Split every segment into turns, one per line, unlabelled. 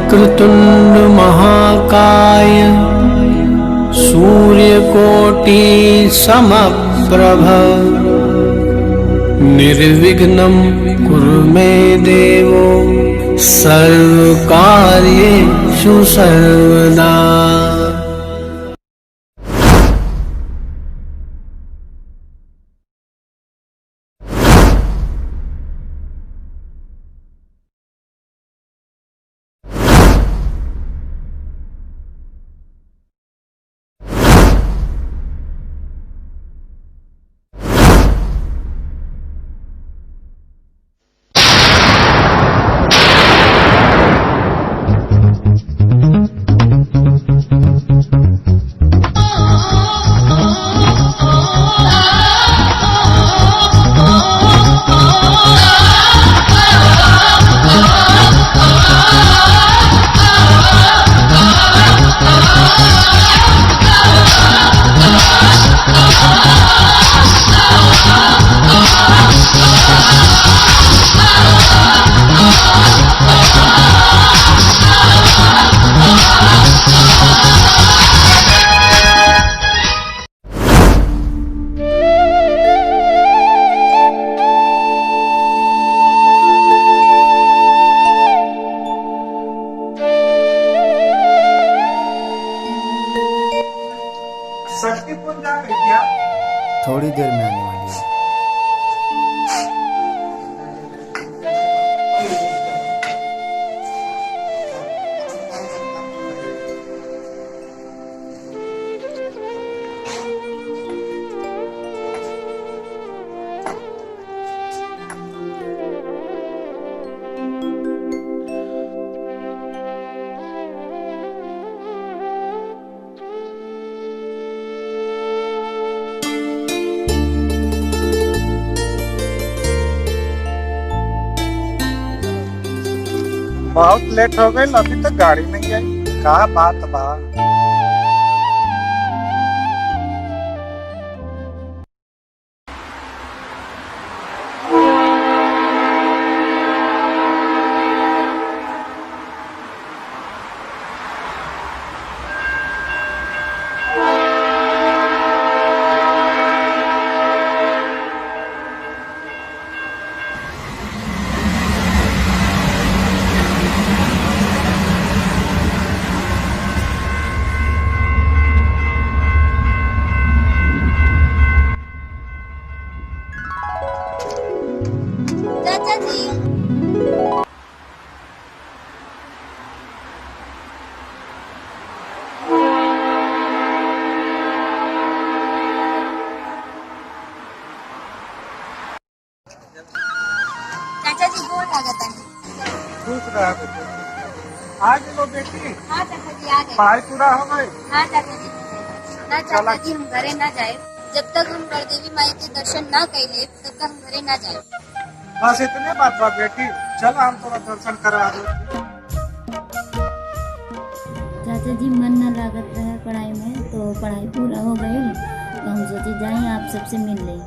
वक्रतुंड महाकाय सूर्यकोटि समप्रभ निर्विघ्नं कुरु मे देवो सर्वकार्येषु सर्वदा।
षष्ठी पूजा है क्या?
थोड़ी देर में आने वाली है।
बहुत लेट हो गई, अभी तक गाड़ी नहीं आई। का बात बा?
चाचा जी, चाचा जी गोर लागत है।
खुश रहा बेटी। आज लो बेटी,
हाँ चाचा जी आ गए।
पढ़ाई पूरा हो गई?
हाँ चाचा जी, ना चाचा जी हम घरे ना जाए जब तक हम गणदेवी माई के दर्शन न कैले तब तक हम घरे ना जाए।
बस इतने बात बा बेटी, चलो हम थोड़ा दर्शन करा दो।
चाचा जी मन न लागत रहे पढ़ाई में, तो पढ़ाई पूरा हो गई तो हम सोचे जाएं आप सबसे मिल लें।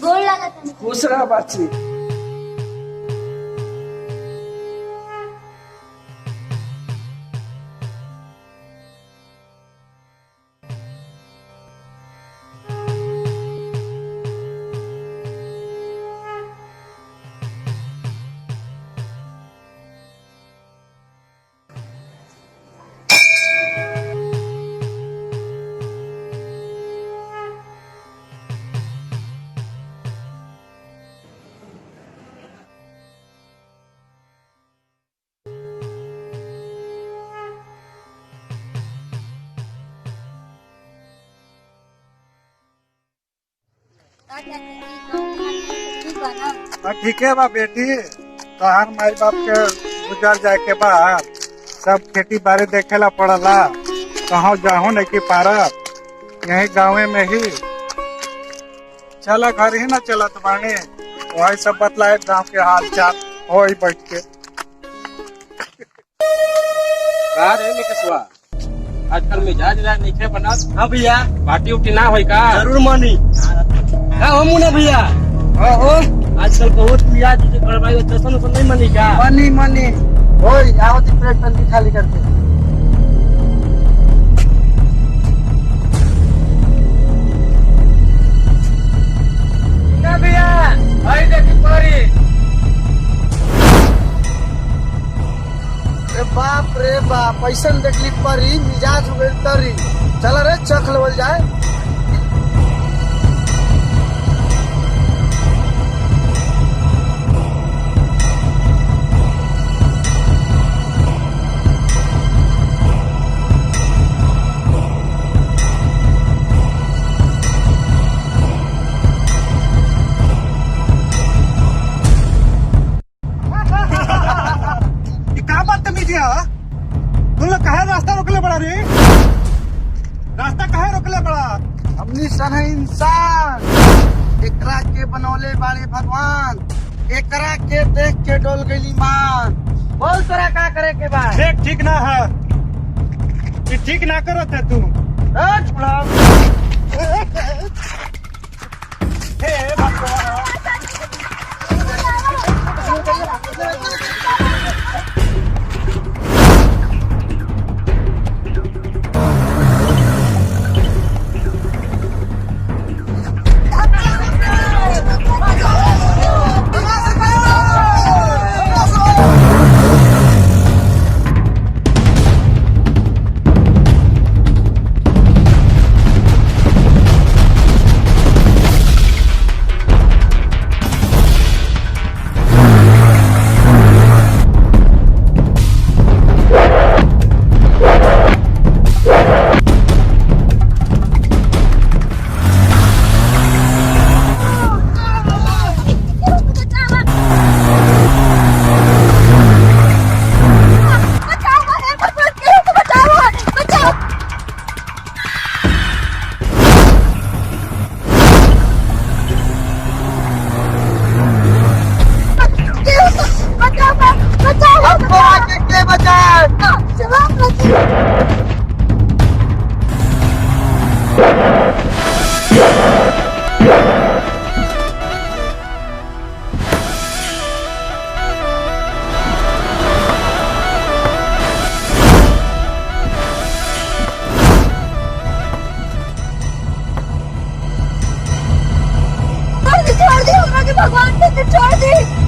गोर लागत है।
खुश रहा बाची। ठीक है बा बेटी, तोहार माई बाप के गुजर जाए के बाद सब खेती बाड़ी देखेला पड़ला, कहाँ जाहू नहीं की पारब, यही गाँवे में ही। चला घर ही ना चलत बानी, वही सब बतलाए गाँव के हाल चाल हो बैठ के।
का रे निकसवा, आजकल मिजाज नहीं खे बना। हाँ भैया, पार्टी उटी ना होई का? जरूर मानी। हाँ हो मुना भैया। हाँ हो, आजकल बहुत मिजाज गड़बड़ाई तो नहीं मानी का?
मनी ओए आओ दी प्लेट टंकी खाली करते।
ना भैया, आई देखी पारी।
बाप रे बाप, ऐसन देखली परी मिजाज हो गई तरी। चल रे चख लेवल जाए।
तुम लोग कहे रास्ता रोकले बड़ा रे? रास्ता कहे रोकले बड़ा?
हमनी सन है इंसान, एकरा के बनौले बाड़े भगवान, एकरा के देख के डोल गई मान। बोल तोरा का करे के बा?
ठीक ना है, ये ठीक ना करो थे तू।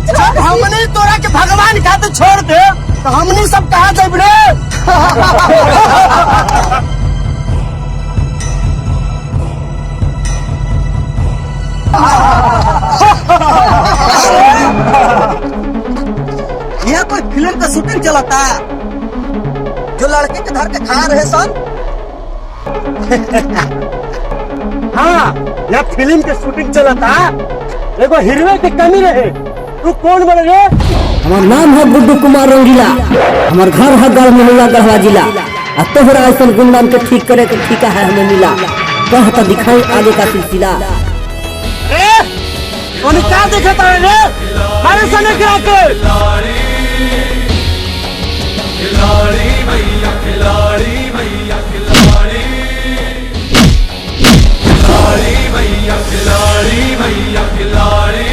जब हमने तोरा के भगवान खातिर छोड़ दे तो हमने सब कहा जब रे। यहाँ कोई फिल्म का शूटिंग चलाता है, जो लड़के के धर के खा रहे सन।
हाँ, यहाँ फिल्म के शूटिंग चलता, देखो हीरो की कमी रहे। तू कौन बन रे?
हमार नाम है गुड्डू कुमार रंगीला, हमार घर है गढ़ मोहल्ला गढ़वा जिला। आ तोहरा ऐसा गुंडान के ठीक करे के ठीका है हमें मिला, कहता दिखाई आगे का सिलसिला।
क्या देखता है रे? मारे सने गिरा के। खिलाड़ी भैया, खिलाड़ी भैया, खिलाड़ी भैया, खिलाड़ी भैया, खिलाड़ी।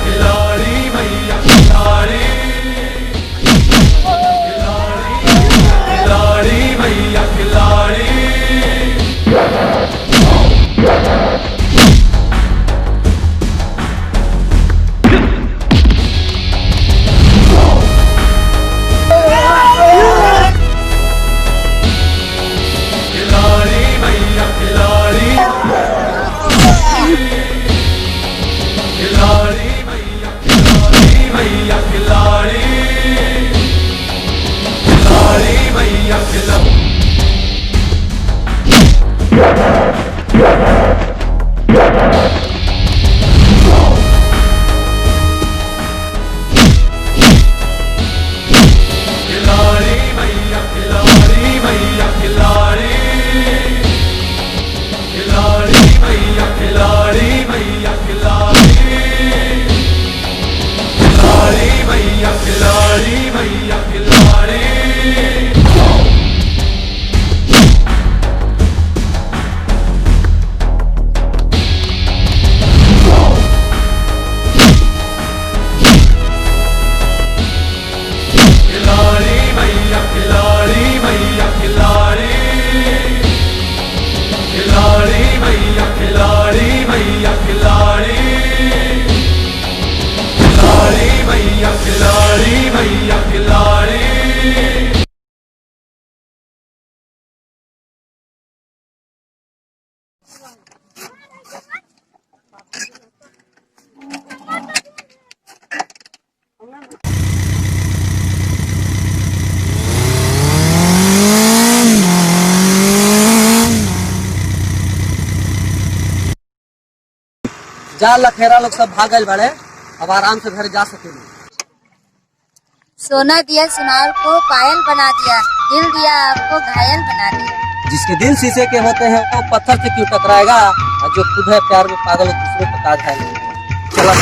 खिलाड़ी भैया, खिलाड़ी।
जा लखेरा लोग सब भागल बड़े, अब आराम से घर जा सकेंगे।
सोना दिया सुनार को पायल बना दिया, दिल दिया आपको घायल बना दिया।
जिसके दिल शीशे के होते हैं वो पत्थर से क्यों टकराएगा, और जो खुद है प्यार में पागल और दूसरे को ताज है। चला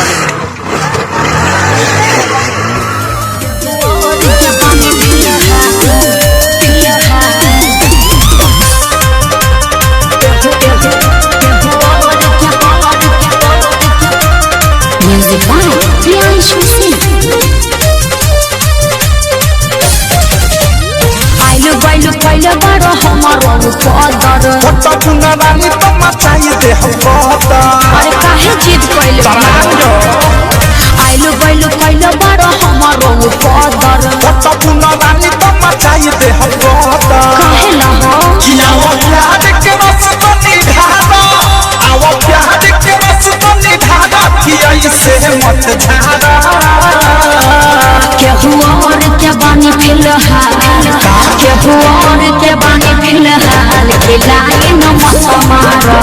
म्यूजिक बाय प्रियांशु सिंह। आइलो बाइलो पहले बड़ो हमारो पदर,
रानी तो मचाई दे हम
अरे काहे जिद पहले आइलो बाइलो पहले बड़ो हमारो पदर,
रानी तो मचाई दे हम
काहे ला हो
प्यार के रस तो निधारा, आओ प्यार के रस तो निधारा, से मत झारा।
केहू और के बानी फिलहाल, केहू और के बानी फिलहाल, खिलाए न मत मारो।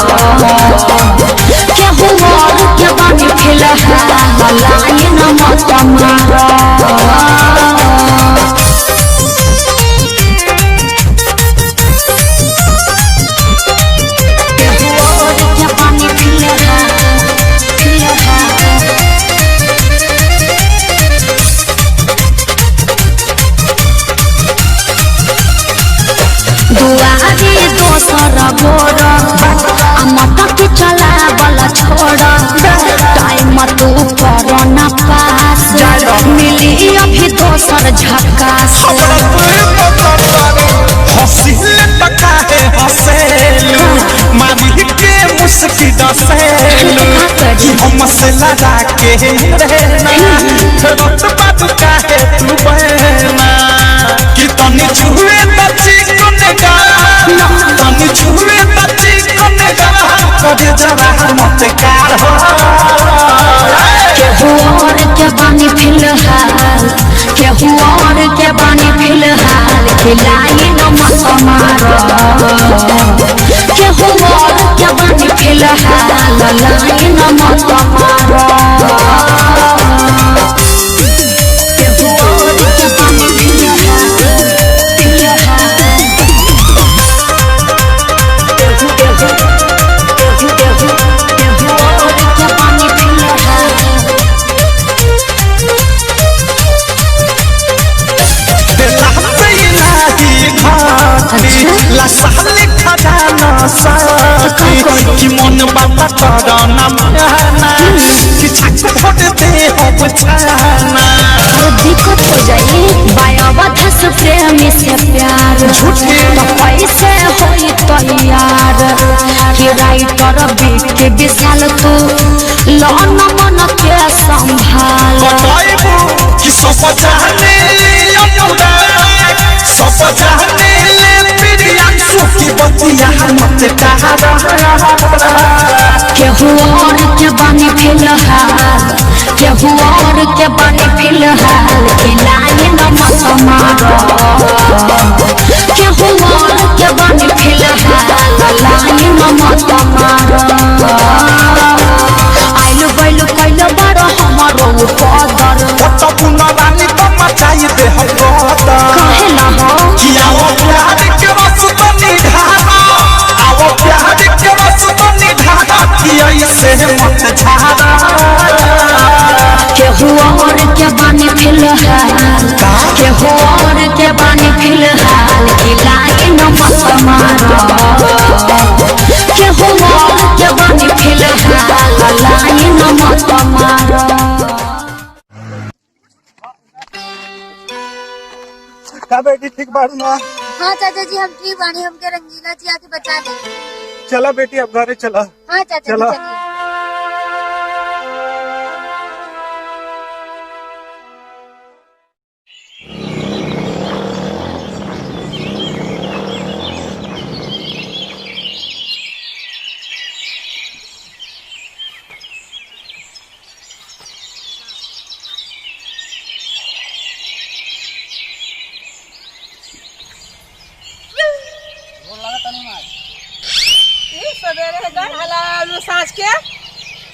केहू और के बानी फिलहाल, लाए न मत मारो। दुआरे दोसर गोर मटक चला वाला छोड़, टाइम तू कर न पास, मिली अभी दोसर झकास।
हसीले टका है हसेलू, मारी के मुस्की दसेलू, हमसे लगा के रहना, रत बात का है तू बहना, कि तनी छुए बच्ची कनेगा, तनी छुए बच्ची कनेगा, कदे जरा मत कार हो।
केहू और के बानी फिलहाल, केहू और के बानी फिलहाल, खिलाए न मत मारो। केहू और के बानी फिलहाल, लाए न मत मारो। केहू और के बानी फिलहाल, फिलहाल। केहू और के बानी फिलहाल।
लसाले खजाना साथी कि मन बाबा करना माना, कि छक फोड़ दे हो बचाना।
दिक्कत हो जाए बायावधस प्रेमी से प्यार, तो कैसे होई तैयार, कि राइटर बीके विशाल तू लौन मन के संभाल।
बताइबू कि सब जाने सब जाने प्रियांशु की बतिया मत कहा।
केहू और के बानी फिलहाल, केहू और के बानी फिलहाल, खिलाए न मत मारो। केहू और के बानी फिलहाल, लाए न मत मारो। आइलो बैलो कैलो बड़ो हमारो पदर,
रानी तो मचाई दे हम
काहे ला हो
कि आओ प्यार के रस तो निधारा, आओ प्यार के रस तो निधारा, से मत झारा।
केहू और के बानी फिलहाल, केहू और के बानी फिलहाल, खिलाए न मत मारो। केहू और के बानी फिलहाल, लाए न मत मारो।
का बेटी ठीक बारू ना?
हाँ चाचा जी हम ठीक बानी, हमके रंगीला जी आके बचा ले।
चला बेटी अब घरे चला।
हाँ चाचा जी
चलो।
चलिए।
सवेरे गए हला सांस के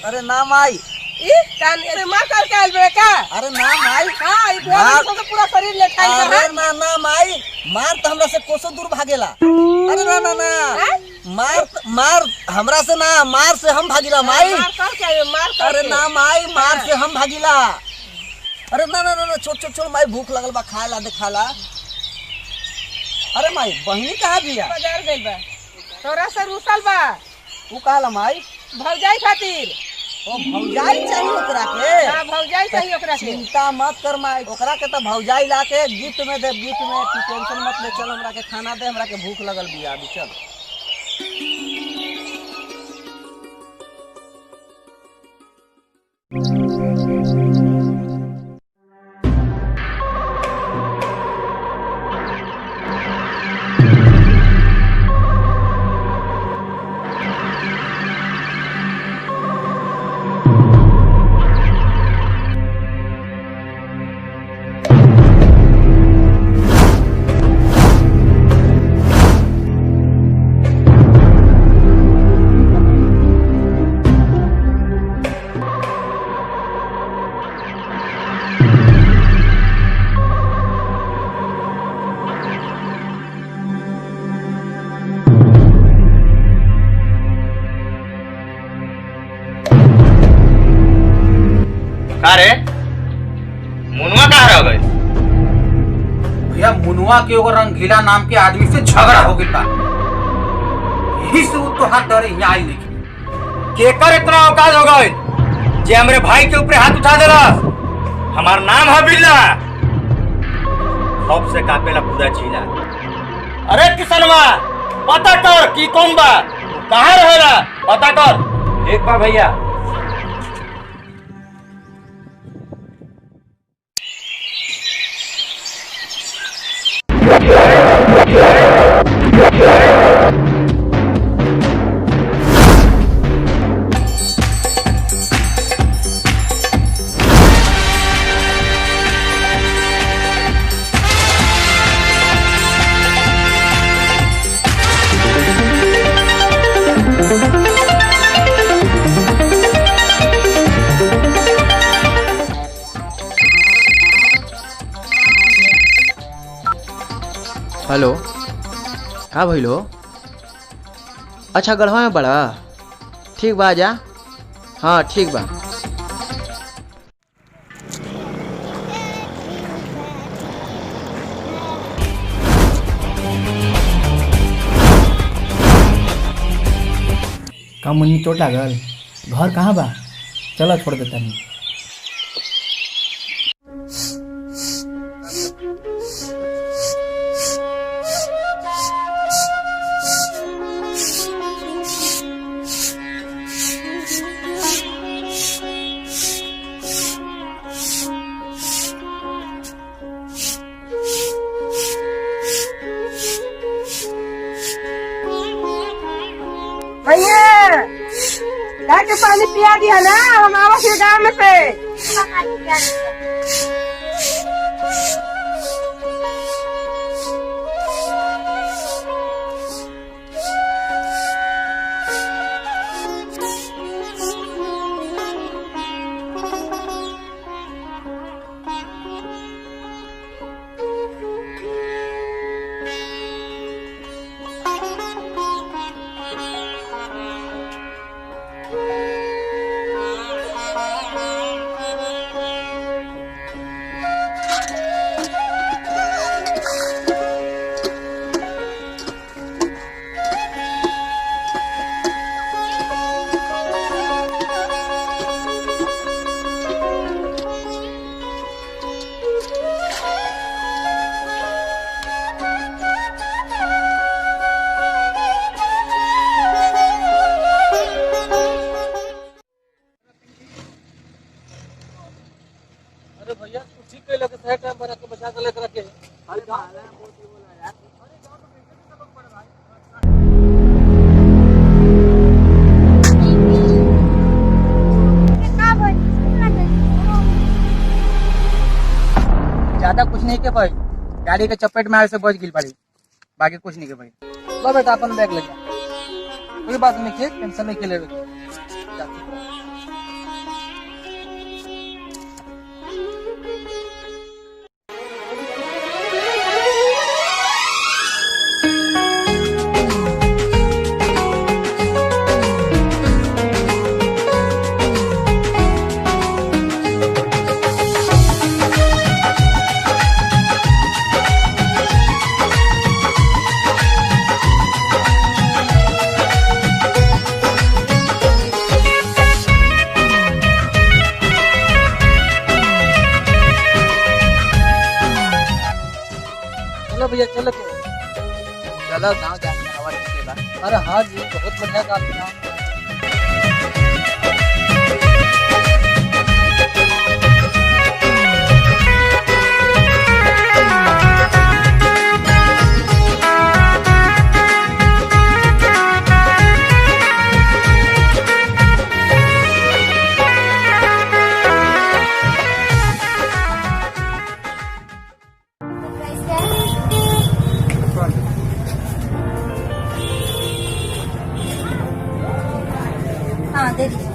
अरे ना माई,
ई कान से मार करके आइल बे का।
अरे ना माई,
हां ई गोल तो पूरा शरीर लेटाई
अरे
है।
ना ना माई, मार तो हमरा से कोसों दूर भागेला। अरे ना ना ना, मार हमरा से ना, मार से हम भागीला माई।
मार कर के मार कर।
अरे ना माई, मार से हम भागीला। अरे ना ना ना, छोड़ छोड़ छोड़ माई, भूख लगल बा, खाए ला दे, खा ला। अरे माई, बहनी कहाँ बिया?
बाजार गइल बा, तोरा से रूसल बा।
तू कहला माई?
भौजाई खातिर।
ओ भौजाई चाहिए ओकरा के?
हां भौजाई चाहिए ओकरा के।
चिंता मत कर माई, ओकरा के तो भौजाई ला के गिफ्ट में दे, गिफ्ट में। तू टेंशन मत ले, चल हमरा के खाना दे, हमरा के भूख लगल बिया अभी, चल।
अरे मुनवा कहाँ रह गए?
भैया मुनवा के एगो रंगीला नाम के आदमी से झगड़ा हो गया, यही से वो तोहार डरे यहाँ आई नहीं।
केकर इतना औकात हो गए जे हमरे भाई के ऊपर हाथ उठा देला? हमार नाम है बिल्ला, खौफ से कापेला पूरा जिला। अरे किसनवा, पता कर की कौन बा, कहाँ रहेला, पता कर। एक बार भैया।
हेलो, का भइल हो? अच्छा गढ़वा में बड़ा ठीक बा, जा। हाँ ठीक बा।
का मुन्नी चोट लागल? घर कहाँ बा? चला छोड़ देता नहीं।
भैया जाके पानी पिया दिया ना, हम आवास के गाँव में से।
भैया तू ठीक कइला के सही टाइम पर आके बचा के लेकर रखे। अरे भाला बहुत ही बोला यार। अरे गांव तो कैसे सब लोग पड़े भाई।
ज्यादा कुछ नहीं के भाई, गाड़ी के चपेट में आए से बच गिल पड़ी, बाकी कुछ नहीं के भाई। लो बेटा अपन बैग ले जा।
कोई बात नहीं के टेंशन नहीं के ले भैया चलो चलो गाँव जाके हवा टिकेगा। अरे हाँ जी बहुत बढ़िया काम किया।
हाँ दे दीजिए।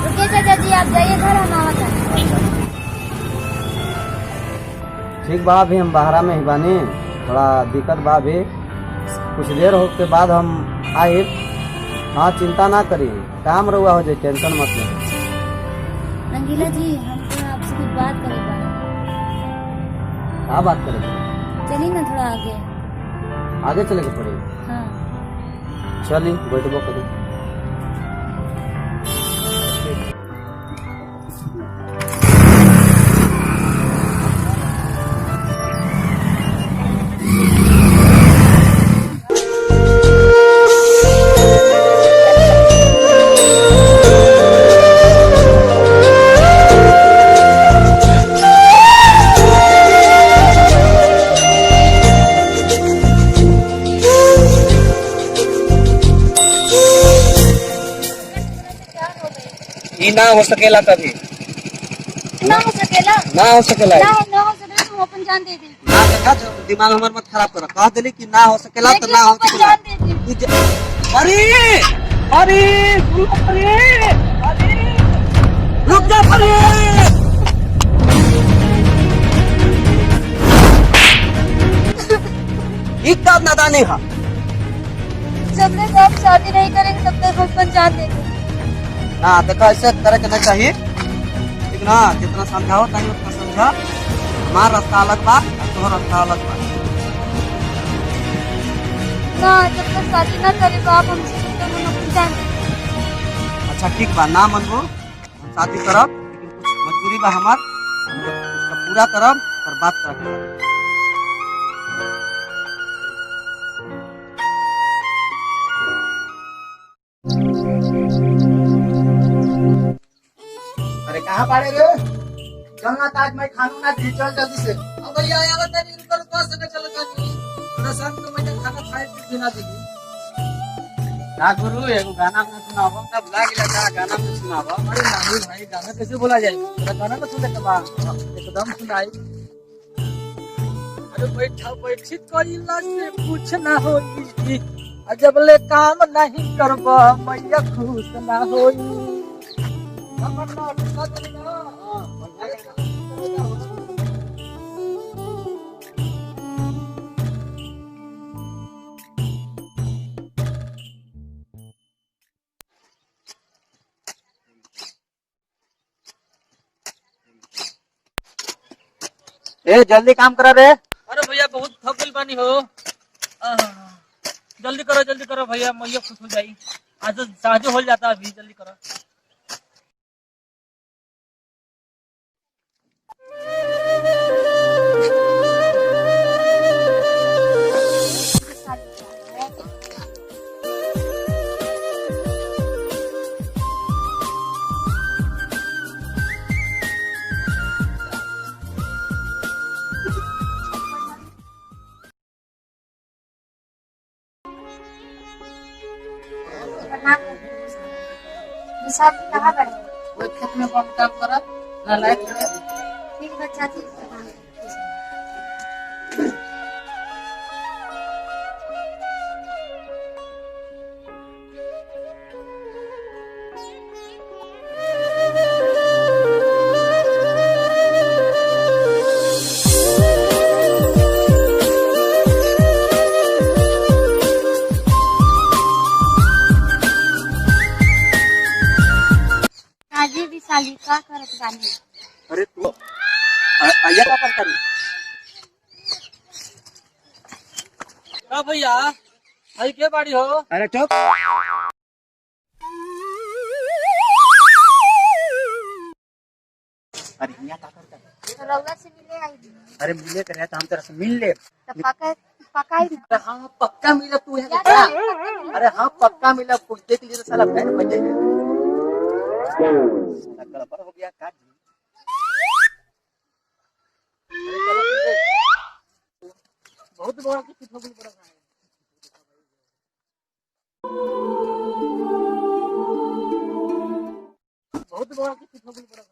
रुकिए चाचा जी आप जाइए घर हम आवा जाएंगे।
ठीक बा अभी हम बाहरा में ही बानी थोड़ा दिक्कत बा अभी कुछ देर हो के बाद हम आए। हाँ चिंता ना करी काम रहुआ हो जाए टेंशन मत ले।
रंगीला जी हमको आपसे कुछ बात करेगा।
क्या बात करेंगे?
चलिए ना थोड़ा आगे।
आगे चले के पड़ेगा।
हाँ
चलिए बैठबो करी।
ना हो सकेला कभी
ना हो सकेला
ना हो सकेला
ना हो सकेला हम अपन जान दे दे।
ना देखा दिमाग हमार मत खराब करो। कह दिली कि ना हो सकेला तो ना हो सकेला। अरे अरे अरे रुक जा अरे एक बात नादानी है।
जब तक आप शादी नहीं करेंगे तब तक हम अपन जान देंगे।
ना देखो ऐसे करे के नहीं चाहिए ठीक ना। जितना समझाओ ताकि उतना समझा। हमारा रास्ता अलग बा तुम्हारा रास्ता अलग बा।
ना जब तक शादी ना करे तो आप हमसे तब तक हम अपन जान देंगे।
अच्छा ठीक बा ना मनबो हम शादी करब लेकिन कुछ मजबूरी बा हमार हम उसका पूरा करब और बात करब।
अरे कहाँ पाड़े रे चलना ताज मैं खानू ना चल जल्दी से। अब भैया आया बता नहीं इनकर पास से चल जाती रसन तो मैं खाना खाए फिर बिना देगी। ना गुरु एगो गाना में सुनाओ तब लाग लगा गाना में सुनाओ। अरे नहीं भाई गाना कैसे बोला जाए तेरा गाना तो सुने के बाद एकदम सुनाई। अरे बैठी कोई से कुछ ना होई जब ले काम नहीं करबा मैया खुश ना होई।
ए जल्दी काम करा रे।
अरे भैया बहुत थकल पानी हो। जल्दी करो भैया मैया खुश हो जाई। आज साजो हो जाता अभी जल्दी करो।
साहब कहाँ गए?
वो खेत में कौन काम करा ना लायक है।
ठीक बच्चा जी। काजी विशाली का करत बानी?
अरे तू आया का पर करू का भैया आई के बाड़ी हो?
अरे चुप। अरे यहाँ का करता है?
रउआ से मिले आई थी।
अरे मिले करे तो हम तेरे से मिल ले।
तो पका ही
अरे हाँ पक्का मिला तू है क्या? अरे हाँ पक्का मिला कुछ देख लीजिए तो साला बहन बन जाएगा। साला गड़बड़ हो गया का? अरे चलो तुझे बहुत बड़ा कुछ हो गया। बहुत बड़ा कुछ हो गया।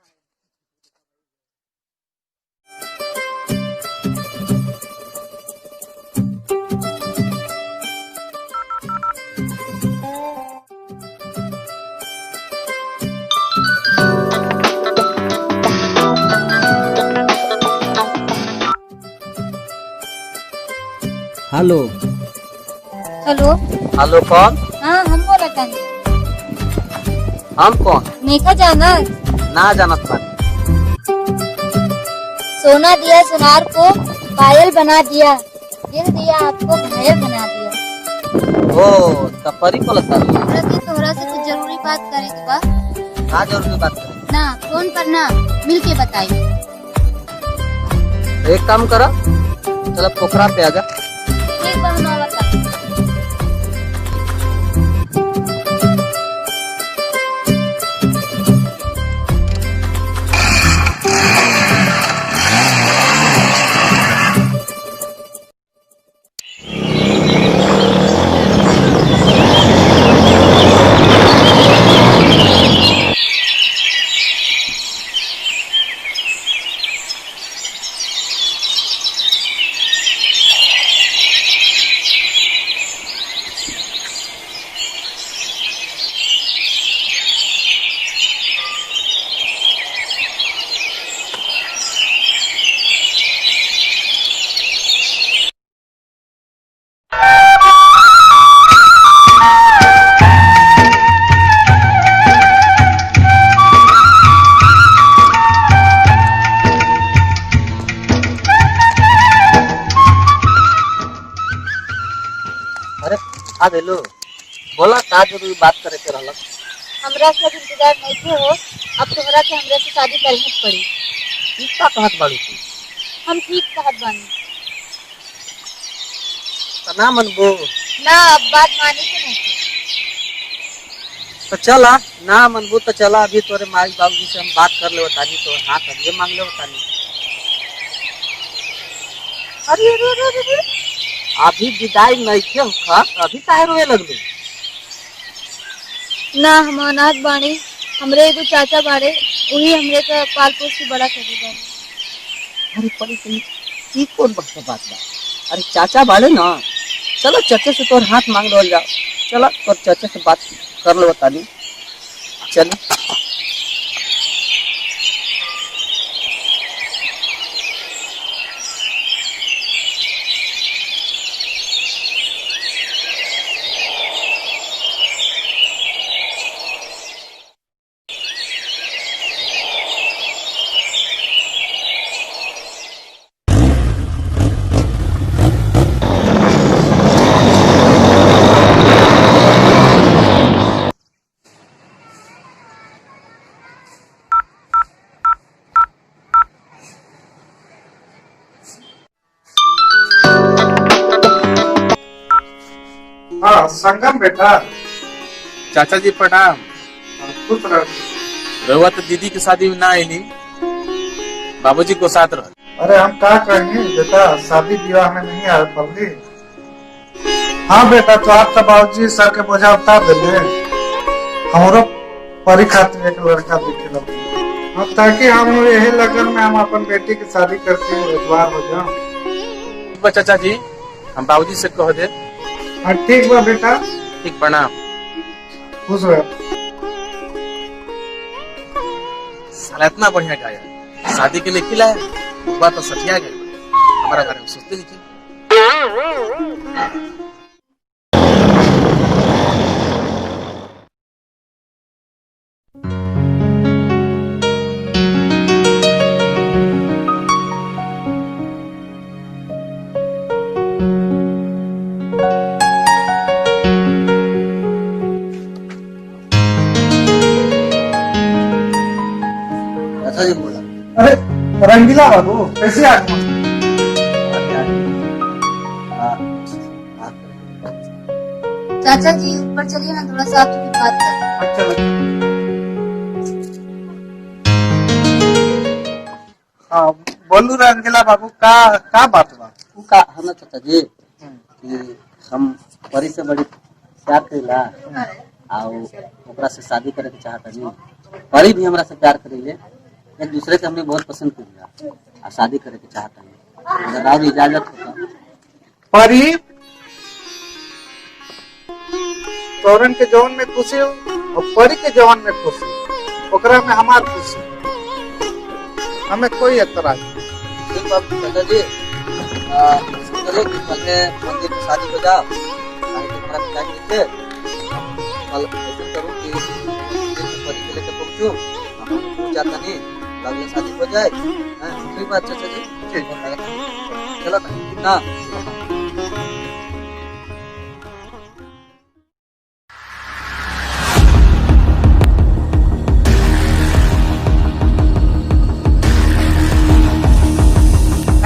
Hello
hello.
हेलो कौन?
हाँ हम बोला तानी।
हम कौन?
नेका जानत?
ना जानत बानी।
सोना दिया सुनार को पायल बना दिया, दिल दिया आपको घायल बना दिया।
ओ तपरी पलट तारी।
हमरा के तोहरा से कुछ जरूरी बात करे के बा।
का जरूरी बात करे?
ना फोन पर ना मिल के बताई।
एक काम करा चलो पोखरा पे आजा।
ठीक बा हम आवत।
हाँ हेलो बोला का जरूरी बात करे के रहलक?
हमरा से इंतजार नहीं थे हो, अब तोहरा के हमरा से शादी करनी पड़ी।
ठीक का कहत बाड़ी तू?
हम ठीक कहत बानी।
तो ना मनबो?
ना अब बात माने के नहीं।
तो चला ना मनबो तो चला अभी तोरे माई बाबूजी से हम बात कर ले बतानी तो हाथ अभी मांग ले बतानी।
अरे अरे अरे अरे
अभी विदाई नहीं थे होखा अभी काहे रोए लगले?
ना हम अनाथ बाड़ी, हमरे एगो चाचा बाड़े, वही हमरे का पाल पोस के बड़ा करे बाड़े।
अरे पड़ी तुम की कौन बात बा? अरे चाचा बाड़े ना, चलो चाचा से तोर हाथ मांग लो जाओ। चलो तोर चाचा से बात कर लो बतानी। चलो
हाँ संगम बेटा।
चाचा जी प्रणाम।
खुश रह।
रहुआ तो दीदी की शादी में ना आईनी, बाबूजी को साथ रह।
अरे हम क्या कहेंगे बेटा, शादी विवाह में नहीं आए पल्ली। हाँ बेटा तो आप तो बाबूजी सर के बोझा उतार देंगे, हमरो परी खातिर एक लड़का देखे लो, हाँ, ताकि हम यही लगन में हम अपन बेटी की शादी करके रोजगार हो जाओ।
चाचा जी हम बाबूजी से कह दे।
हाँ ठीक बा बेटा।
ठीक, प्रणाम।
खुश रहो।
साला इतना बढ़िया गाया, शादी के लिए खिला है, बात तो सठिया गई, हमारा बारे में सोचते नहीं थे।
ऐसा जी बोला।
अरे रंगीला बाबू कैसे आ गए?
चाचा जी ऊपर चलिए ना, थोड़ा सा आपकी बात कर।
अच्छा हाँ बोलू रंगीला बाबू का बात बा?
का हम चाचा जी कि हम परी से बड़ी प्यार करेला और ओकरा से शादी करे के चाहता नहीं। परी भी हमरा से प्यार करेले, एक दूसरे के हमने बहुत पसंद करेला और शादी करे के चाहता नहीं। अगर और इजाजत हो तो।
परी तोरन के जवान में खुशी हो और परी के जवान में खुशी, ओकरा में हमार खुशी, हमें कोई एतराज नहीं।
ठीक बात चाचा जी, चलो कि कल मंदिर में शादी हो जाओ, हमारा टाइम देते कल ऐसा करूँ कि परी के लेकर पहुँचूँ, जाता नहीं अगले शादी हो जाए। ठीक बात चाचा जी, चलो ना।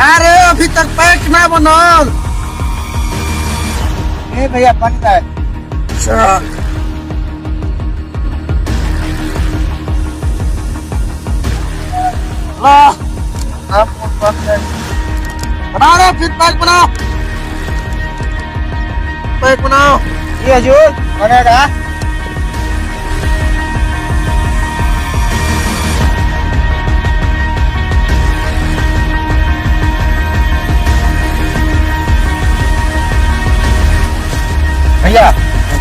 अरे अभी तक पैक ना बनल।
भैया बन गए।
चल बना रहे, फिर पैक बनाओ, पैक बनाओ। ये हजूर बनेगा।
भैया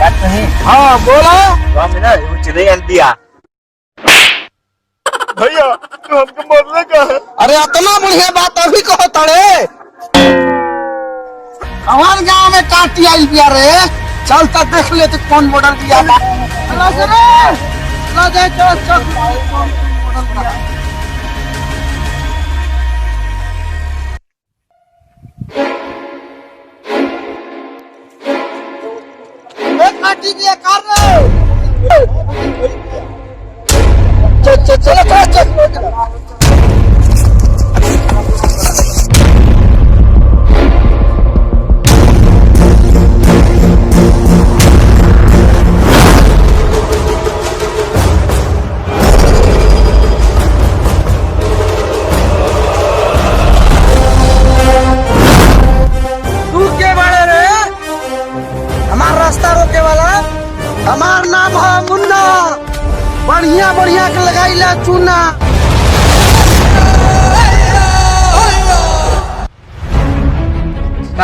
बात नहीं।
हाँ बोलो।
हम ना चिड़ै दिया
भैया तू हमको बोलने का है। अरे इतना बढ़िया बात अभी कहो तड़े। हमारे गांव में काटी आई बिया रे, चल तक देख ले तो कौन मॉडल दिया। काटी दिया कर चल चल चल चल। हमार नाम है मुन्ना, बढ़िया बढ़िया के लगाईला चूना।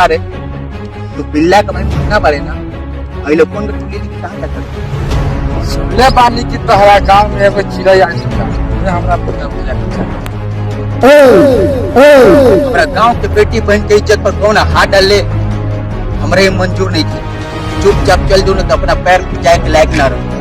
रे तू बिल्ला का भाई मुन्ना बारे ना आई लोग कौन तू लेके कहां जाता?
सुनले बानी की तोहरा गांव में एगो चिड़ै आई था, हमरा पता मिला।
हमरा गांव के बेटी बहन के इज्जत पर कौन हाथ डाले, हमरे मंजूर नहीं थी। चुपचाप चल दो, न तो अपना पैर पे जाए के लायक ना रहो।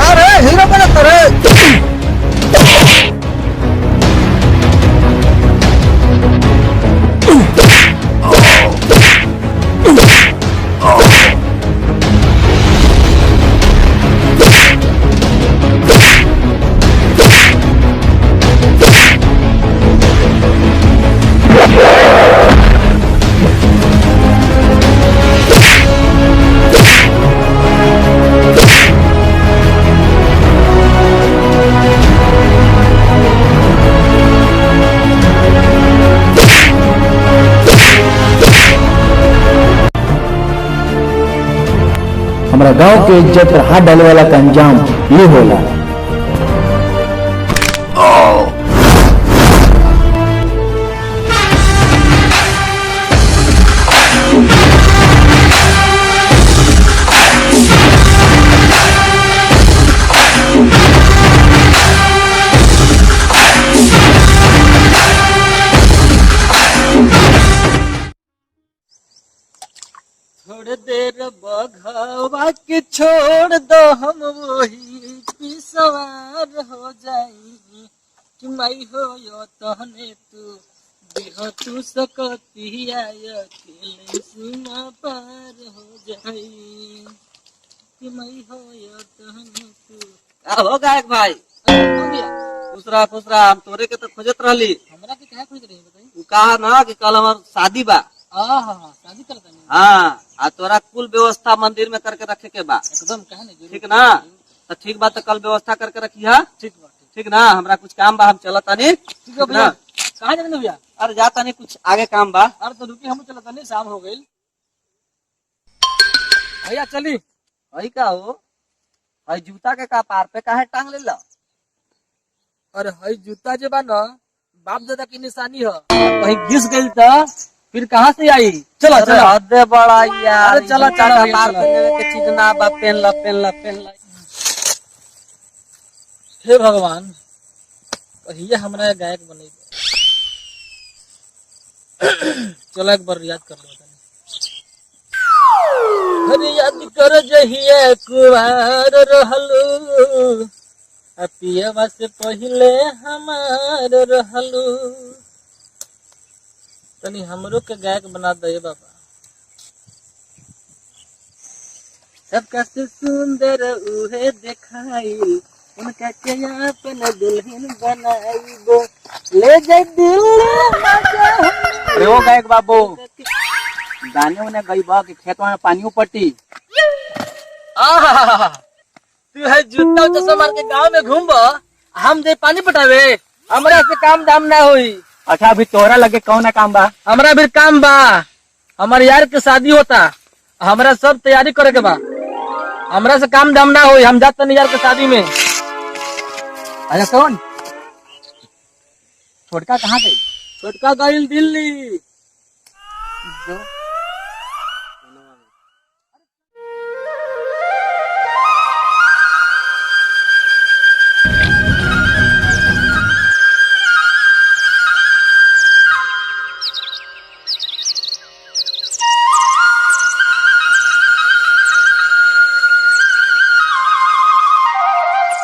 अरे हीरो बना तो रे।
हमारा गांव के इज्जत पर हाथ डाले वाला का अंजाम ये होला।
थोड़ देर बघवा के छोड़ दो, हम वही पे सवार हो जाई कि माई हो यो तहने तू देह तू सकतिया अकेले सीमा पार हो जाई कि माई हो यो तहने तू। का हो गायक भाई? खुसरा खुसरा, हम तोरे के तो खोजत रहली। हमरा के काहे खोज रही बताई? तू कहा ना कि कल हमार शादी बा। शादी करता नहीं? हाँ, आ तोरा कुल व्यवस्था मंदिर में करके रखे के बा। एकदम कहा नहीं, ठीक ना? तो ठीक बा, तो कल व्यवस्था करके रखिया। ठीक बा, ठीक ना? हमरा कुछ काम बा, हम चलता नहीं। ठीक है भैया। कहाँ जाने भैया? अरे जाता नहीं, कुछ आगे काम बा। अरे तो रुकी, हम चलता नहीं, शाम हो गई। भैया चली। वही का हो? भाई जूता के का पार पे काहे टांग ले ला? अरे भाई जूता जे बा ना, बाप दादा की निशानी है। कहीं घिस गई तो फिर कहाँ से आई? चला चला। अरे बड़ा यार। अरे चला चला, पार करने के चीज ना बा, पहन ला पहन ला पहन ला। हे भगवान, कहिए हमरा गायक बने। चलो एक बार रियाज कर लो। रियाज कर जहिया कुवार रहलू, पियवा से पहले हमार रहलू। तनी हमरो के गायक बना दे बाबा। सबका से सुंदर उहे देखाई, उनका के अपन दुल्हन बनाईबो, ले जाए दिल मजा। अरे ओ गायक बाबू, गाने उन्हें गई बा कि खेतवा में पानी पट्टी। तू है जूता चश्मा मार के गाँव में घूम, हम दे पानी पटावे, हमरा से काम दाम ना हुई। अच्छा अभी तोहरा लगे कौन काम बा? हमरा भी काम बा, हमारे यार के शादी होता, हमरा सब तैयारी करे के बा। हमरा से काम दाम ना हुई, हम जाते नहीं यार के शादी में। अच्छा कौन? छोटका कहाँ गई? छोटका गई दिल्ली।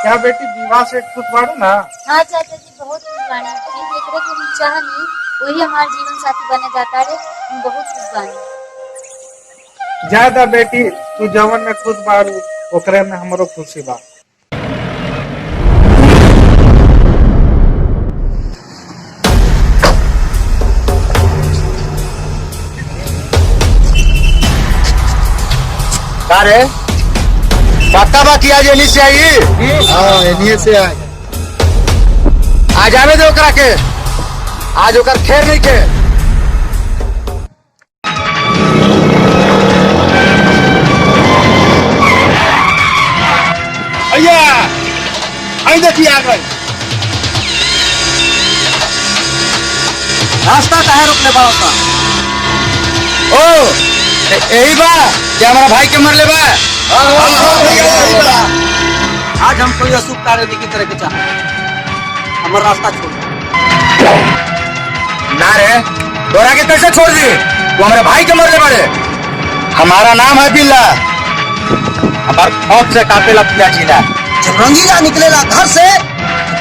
क्या बेटी विवाह से खुश बाड़ू ना?
हाँ चाचा जी, बहुत खुश बानी। लेकिन एकरे के भी चाहनी वही हमारे जीवन साथी बने जाता है। हम बहुत खुश बानी।
ज्यादा बेटी, तू जवन में खुश बाड़ू ओकरे में हमरो खुशी बा।
रे पक्का बाकी आज एनी से आई। हाँ एनी से आई। आ जाने दो ओकरा के, आज ओकर खेर नहीं के। भैया आई देखिए आ गई।
रास्ता काहे रोकले बा?
ओ यही बा कि हमारा भाई के मरले बा।
आज हम कोई अशुभ कार्य नहीं करे के चाह, हमारा रास्ता छोड़।
ना रे, तोरा के कैसे छोड़ दी? तू हमारे भाई के मरले बड़े। हमारा नाम है बिल्ला, हमारे खौफ से कांपे लगता जिला।
जब रंगीला निकलेला घर से,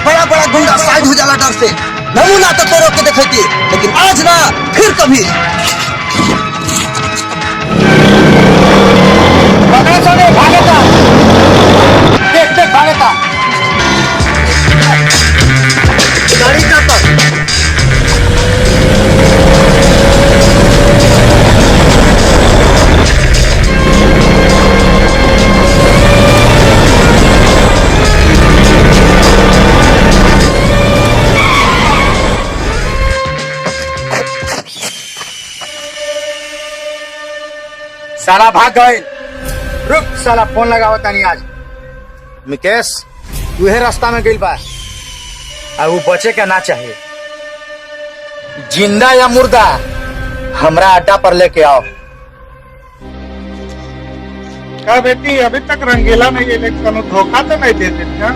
बड़ा बड़ा गुंडा साइड हो जाला डर से। नमूना तो तोरो के देखे थी, लेकिन आज ना, फिर कभी।
भागेगा, देख देख भागेगा। गाड़ी का सारा भाग गए। रुक साला फोन लगावता नहीं आज। मुकेश तू है रास्ता में गइल बा और वो बचे का ना चाहिए। जिंदा या मुर्दा हमरा अड्डा पर लेके आओ।
क्या बेटी अभी तक रंगीला में ये इलेक्शन धोखा तो नहीं देते क्या?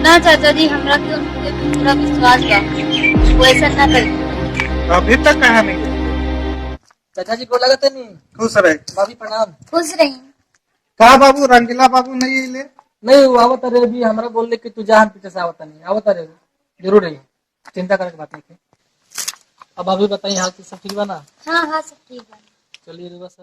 ना चाचा जी, हमरा के उनके पे पूरा विश्वास बा, वो ऐसा ना करे।
अभी तक कहा नहीं।
चाचा जी को लगते नहीं।
खुश रहे
भाभी प्रणाम।
खुश रही।
कहा बाबू रंगीला बाबू नहीं ले?
नहीं वो आवत रे भी हमरा बोल ले कि तू जहां पीछे से आवत नहीं आवत रे, जरूर रही, चिंता करने की बात नहीं। अब अभी बताइए हाल सब ठीक बा ना?
हाँ हाँ सब ठीक है।
चलिए रे बस।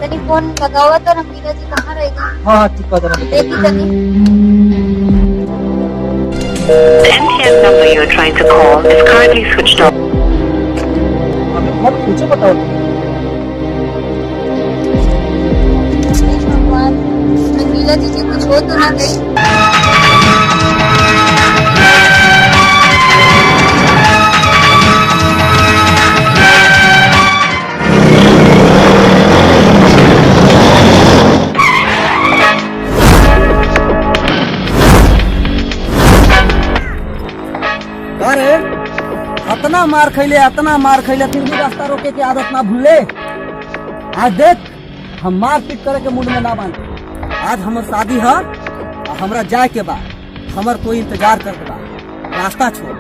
तनी फोन लगावा तो रंगीला जी कहाँ रहेगी?
हाँ ठीक बात है।
देखी तनी।
The MTN number you are trying to call is currently switched off.
मत पूछो बताओ।
भगवान, रंगीला जी की कुछ हो तो ना गई?
अरे अतना मार खैले फिर भी रास्ता रोके की आदत ना भूले। आज देख हम मार पीट करे के मूड में ना बांधे। आज हमर शादी है और हमरा जाए के बाद हमर कोई इंतजार कर बा, रास्ता छोड़।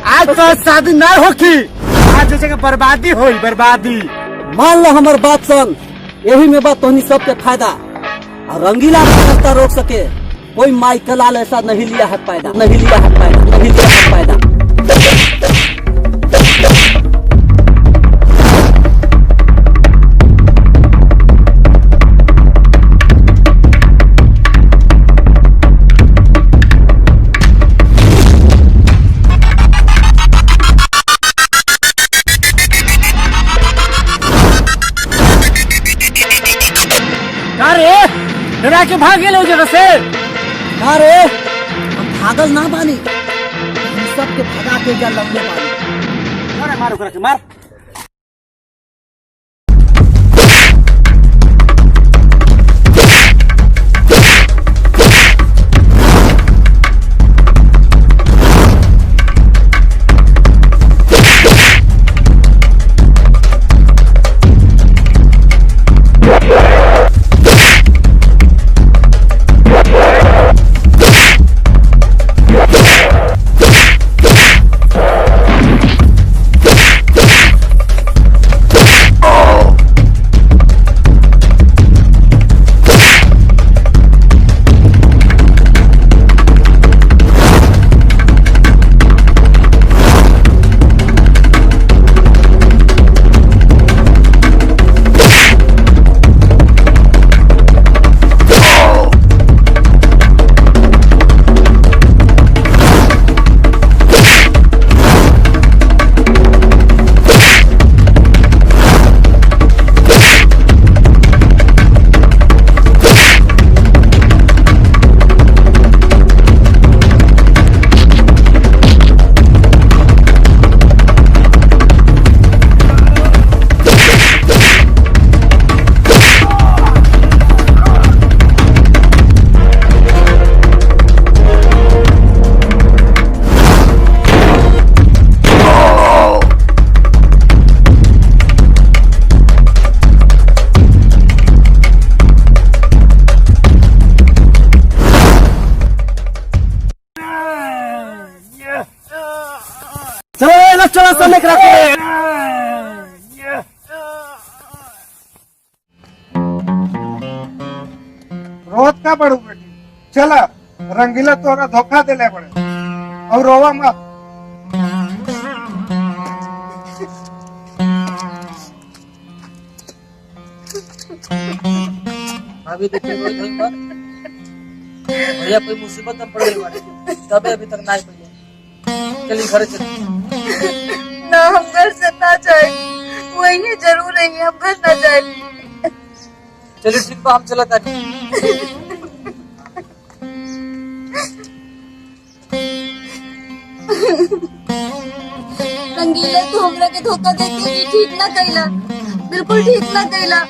आज तो शादी ना होगी, आज जैसे बर्बादी होई बर्बादी।
मान लो हमर बात सुन, यही में बात तोहनी सबके फायदा। और रंगीला का रास्ता रोक सके कोई माइकल लाल ऐसा नहीं लिया है पैदा, नहीं लिया है पैदा, नहीं लिया है पैदा।
डरा के भागे लो जगह से।
अरे हम भागल ना बानी, हम सबके भगा के जा लंबे बानी।
अरे मारो करके मार।
चलो समय रखे।
रोज का बड़ू बेटी, चला रंगीला तोरा धोखा दिले बड़े और रोवा मत।
भाभी देखिए रोज नहीं पर भैया कोई मुसीबत में पड़ गई बाड़ी, तबे अभी तक ना आई भैया। चलिए घर चलिए।
ना हम घर से ना जाए, वही जरूर है, हम घर ना जाए।
चलिए ठीक बा हम चला तानी।
रंगीला तू हमरा के धोखा देके ही ठीक ना कइला, बिल्कुल ठीक ना कइला।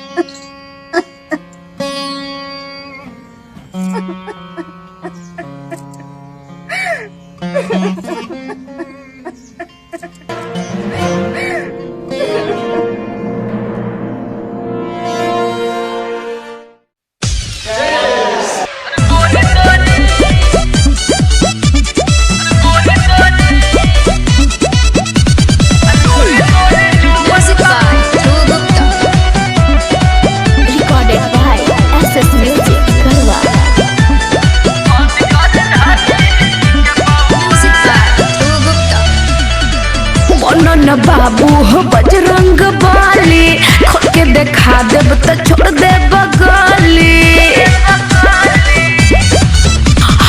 बाबू हो बजरंग बाली, खोल के देखा देब तो छोड़ दे बगली।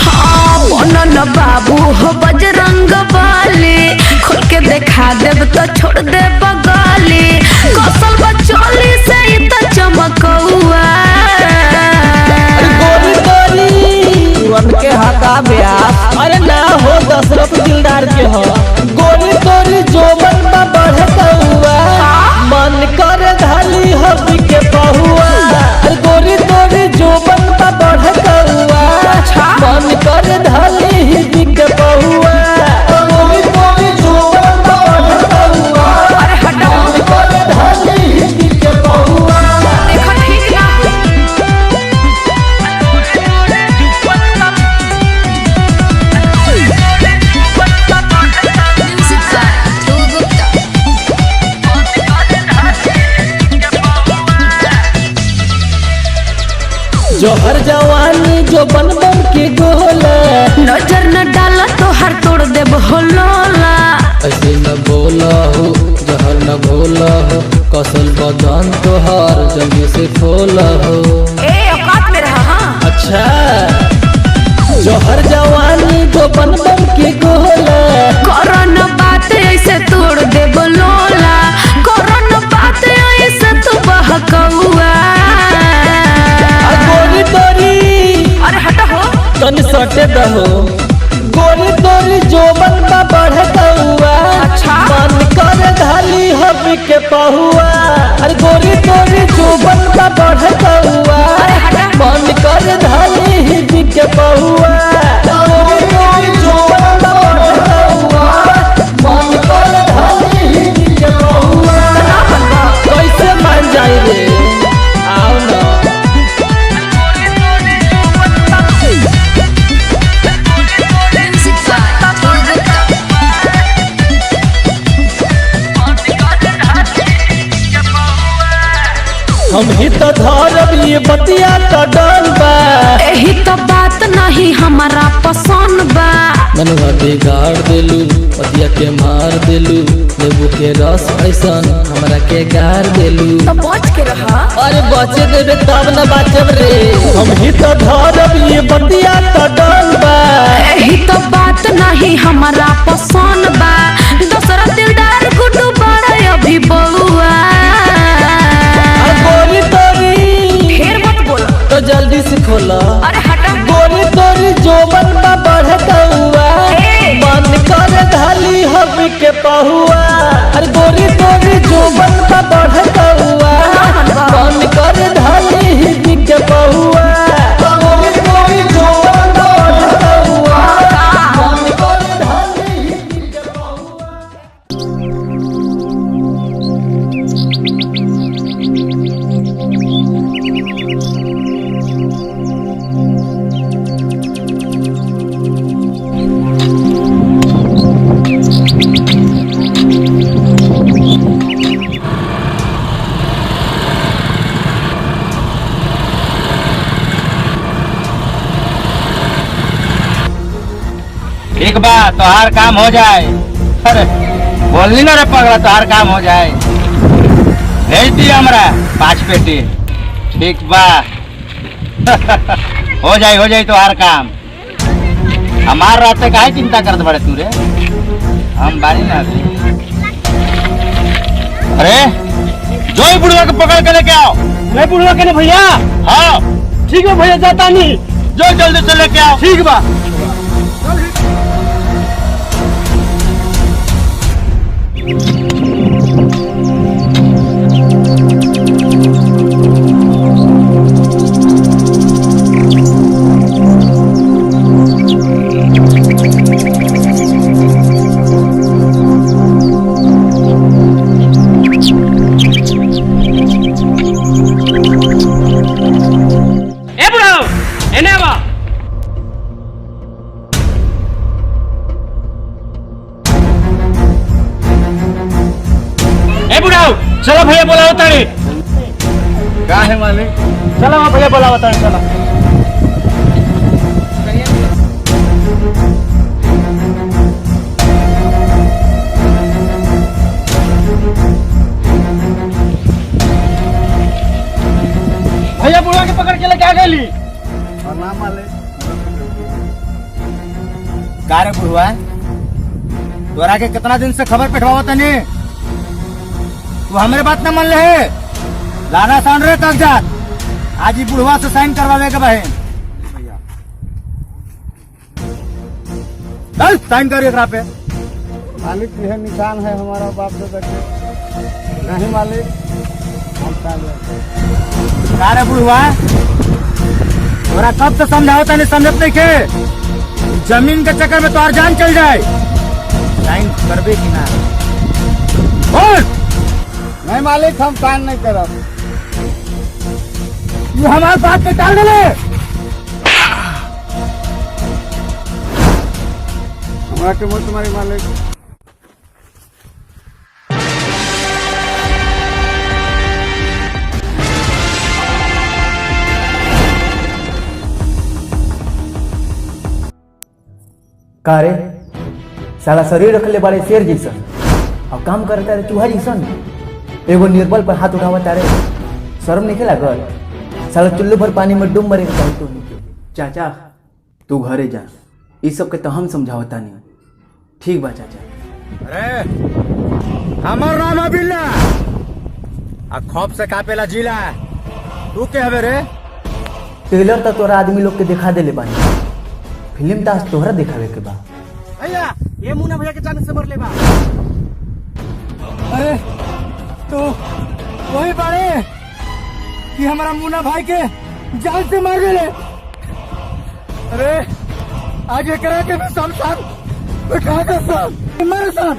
हाँ बनन बाबू हो बजरंग बाली, खोल के देखा देब तो छोड़ दे बगली। कौशल बचौली से ही तो चमकौआ
गोरी गोरी वन के हाथा ब्यास, अरे ना हो दशरथ दिलदार के हो। गोरी गोरी जोबन में बढ़े कौआ, मन कर धाली हबी के पहुआ। अरे गोरी गोरी जोबन में बढ़े कौआ, मन कर धाली हबी के पहुआ। गोरी गोरी जोबन में बढ़े कौआ, अरे हटा मन कर धाली हबी के पहुआ। देखा ठीक ना जोहर जवानी जो बन बन के गोला,
नजर न डाला तो हर तोड़ दे भोलोला।
ऐसे न बोला हो जहर न भोला हो, कौशल बदन तोहार जल्दी से खोला हो।
ए औकात में रहा। हाँ
अच्छा जोहर जवानी जो बन बन के गोला,
करन बात ऐसे तोड़ दे बोलोला। करन बात ऐसे तू बहकौआ।
गोरी गोरी
अरे हटा हो
तन सटे दहो। गोरी गोरी जोबन में बढ़े कौआ, मन कर धाली हबी के पहुआ। अरे गोरी गोरी जोबन में बढ़े कौआ, मन कर धाली हबी के पहुआ। गोरी गोरी जोबन में बढ़े कौआ, मन कर धाली हबी के पहुआ। कैसे मान जाई रे आओ ना। हम ही तो धरब ये बतिया तो डन बा,
यही तो बात नहीं हमारा पसंद बा।
मनवा बिगाड़ देलू, पतिया के मार देलू, नींबू के रस ऐसन हमरा के गार देलू।
तो बच के रहा।
अरे बचे देबे तब न बाचब रे। हम ही तो धरब ये बतिया तो डन बा,
यही तो बात नहीं हमारा पसंद बा। दूसरा दिलदार गुड्डू बड़ा अभी बउआ।
गोरी गोरी
फिर मत बोलो
तो जल्दी से खोला।
अरे हटा
गोरी गोरी जोबन में बढ़े कौआ, मन कर धाली हबी के पहुआ। अरे गोरी गोरी जोबन में बढ़े कौआ, मन कर धाली हबी के पहुआ। गोरी गोरी जोबन में बढ़े कौआ, मन कर धाली हबी के पहुआ।
ठीक बा तोहार काम हो जाए। अरे बोलनी ना रे पगला, तोहार काम हो जाए। भेज दी हमरा 5 पेटी। ठीक बा हो जाए तोहार काम। हमार रहते काहे चिंता करत बड़े तू रे, हम बारी ना। अरे जो ही बुढ़वा को पकड़ के लेके आओ। मैं बुढ़वा के ना भैया। हाँ ठीक है भैया, जाता नहीं, जो जल्दी से लेके आओ। ठीक बा। चलो भैया बोला होता है।
क्या है मालिक?
चलो भैया बोला होता है। चलो भैया बुढ़वा के पकड़ के लेके आ गई।
नाम मालिक का रे बुढ़वा, तोरा के कितना दिन से खबर पिटवाओ तनी, तू हमारे बात न मान ले है। लाना साउंड रे कागजात, आज ही बुढ़वा से साइन करवावे के बहन। चल साइन कर एकरा पे।
मालिक यह निशान है हमारा बाप दादा के। नहीं मालिक, हम
का रे बुढ़वा, तोरा कब से समझाओ तनी, समझत नहीं के जमीन के चक्कर में तोहार जान चल जाए। साइन करबे की ना? बोल।
नहीं मालिक, हम साइन नहीं करब।
तू हमारे बात पे टाल दे।
हमारा के मत तुम्हारी मालिक।
का रे साला शरीर रखले बड़े शेर जैसन और काम करता रे चूहा जैसन। एगो निर्बल पर हाथ उठावता रे, शर्म नहीं लागल? साला चुल्लू भर पानी में डूब मरे के चाहिए तू। चाचा तू घरे जा, इस सब के तो हम समझावता नहीं। ठीक बा चाचा।
अरे हमार नाम है बिल्ला, आ खौफ से कापेला जिला। तू के हवे रे?
टेलर तो तोरा आदमी लोग के दिखा देले बानी, फिल्म तो आज तोहरा दिखावे के बा।
भैया ये मुन्ना भैया के जाने से मर ले बा। अरे तो वही बाड़े कि हमारा मुन्ना भाई के जान से मार गए। अरे आज ये करा के भी साथ बैठा दे साथ मेरे साथ।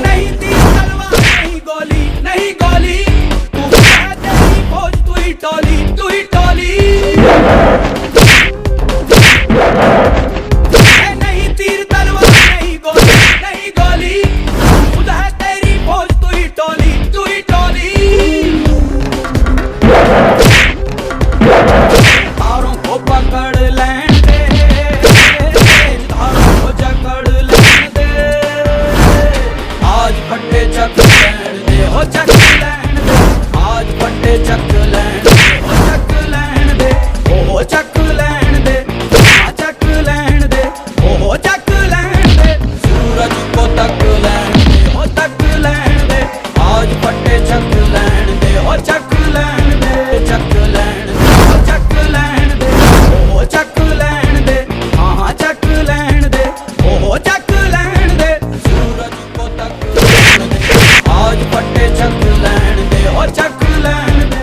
नहीं तीर तलवार नहीं गोली, नहीं गोली, तू है तेरी फौज, तू ही टोली, तू ही टोली। नहीं तीर तलवार नहीं गोली, नहीं गोली, खुद है तेरी फौज, तू ही टोली, तू ही टोली। तारों को पकड़ लें दे, तारों को जकड़ लें दे, आज फटे चक लें दे, हो चक लें दे, आज फटे चक लें दे, हो चक लें दे, हो चक लें दे, हाँ चक लें दे, हो चक लें दे, सूरज को तक लें दे, हो तक लें दे, आज फटे चक लें दे, हो चक लें दे, चक लें दे, हो चक लें दे, हो चक लें दे, हाँ चक लें दे, हो चक लें दे, सूरज को तक लें दे, आज फटे चक लें दे, हो चक लें दे।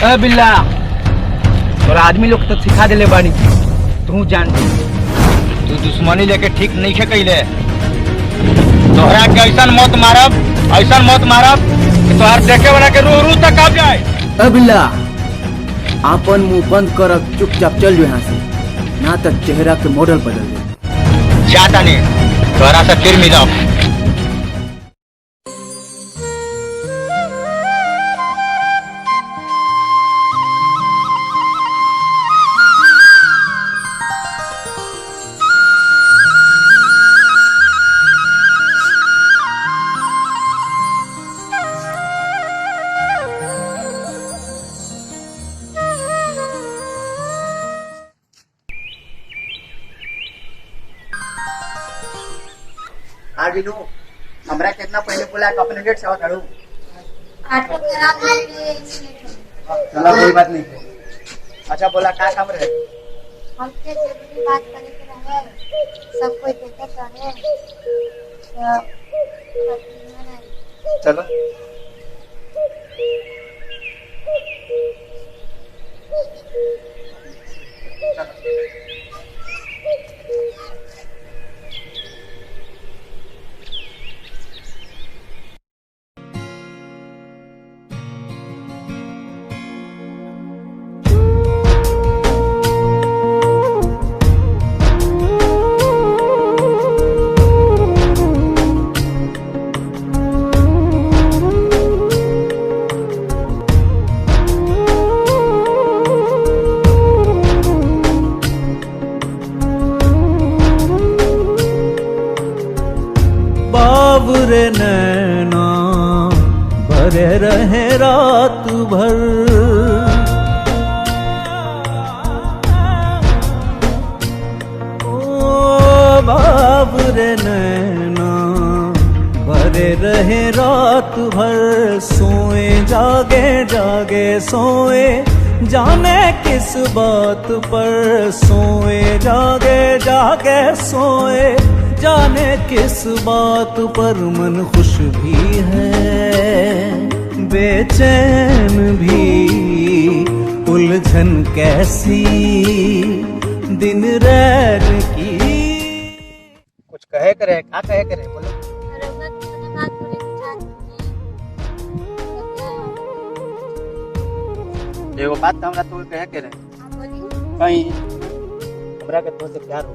ए बिल्ला, तोरा आदमी लोग तो सिखा देले बानी, तू जान।
तू दुश्मनी लेके ठीक नहीं खे कैले। तोहरा के ऐसा मौत मारब, ऐसा मौत मारब कि तोहर देखे वाला के रूह तक आ जाए।
ए बिल्ला, आपन मुंह बंद कर, चुपचाप चल जो यहाँ से, ना तो चेहरा के मॉडल बदल दे।
जाता नहीं, तोहरा से फिर मिलब।
हमरा कितना पहले बोला कि अपने लेट से आओ झाड़ू।
ऑटो खराब हो गया इसलिए।
चलो कोई बात नहीं। अच्छा बोला क्या काम रहे?
हमसे जरूरी बात करे के रहे, सब कोई देखत रहे तो
चलो
बाबरे नैना भरे रहे रात भर, ओ बाबरे नैना भरे रहे रात भर। सोए जागे जागे सोए जाने किस बात पर, सोए जागे जागे सोए जाने किस बात पर। मन खुश भी है बेचैन भी, उलझन कैसी दिन रैन की।
कुछ कहे करे, क्या कहे करे बोलो। एगो बात तो हमरा तो कहे करे, कहीं हमरा के तो से प्यार हो।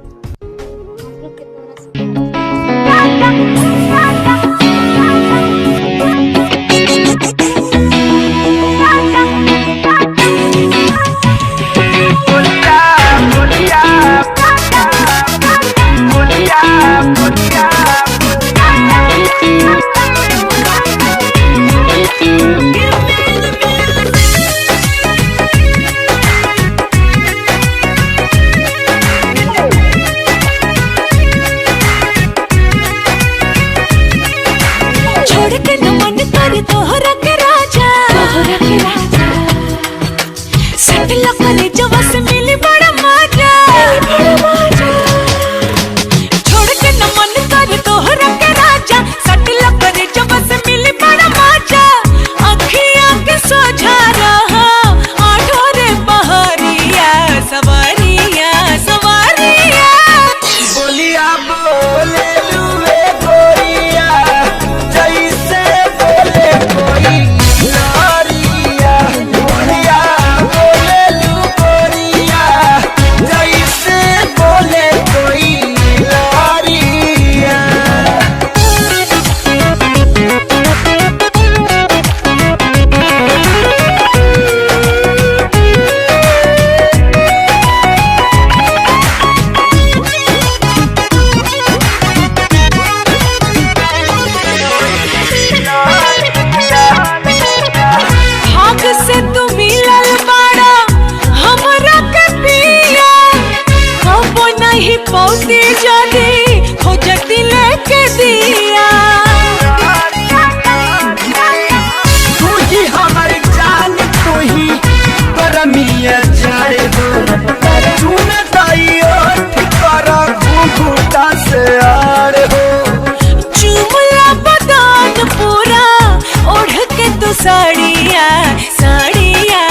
साड़िया साड़िया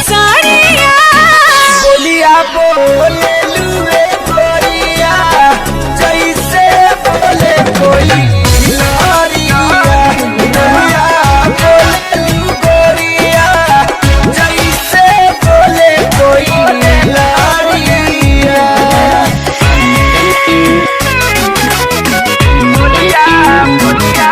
साड़िया
बोलिया बोले लुए गोरिया जैसे बोले कोई लारिया। बोलिया बोले लु गोरिया जैसे बोले कोई लारिया। बोलिया बोलिया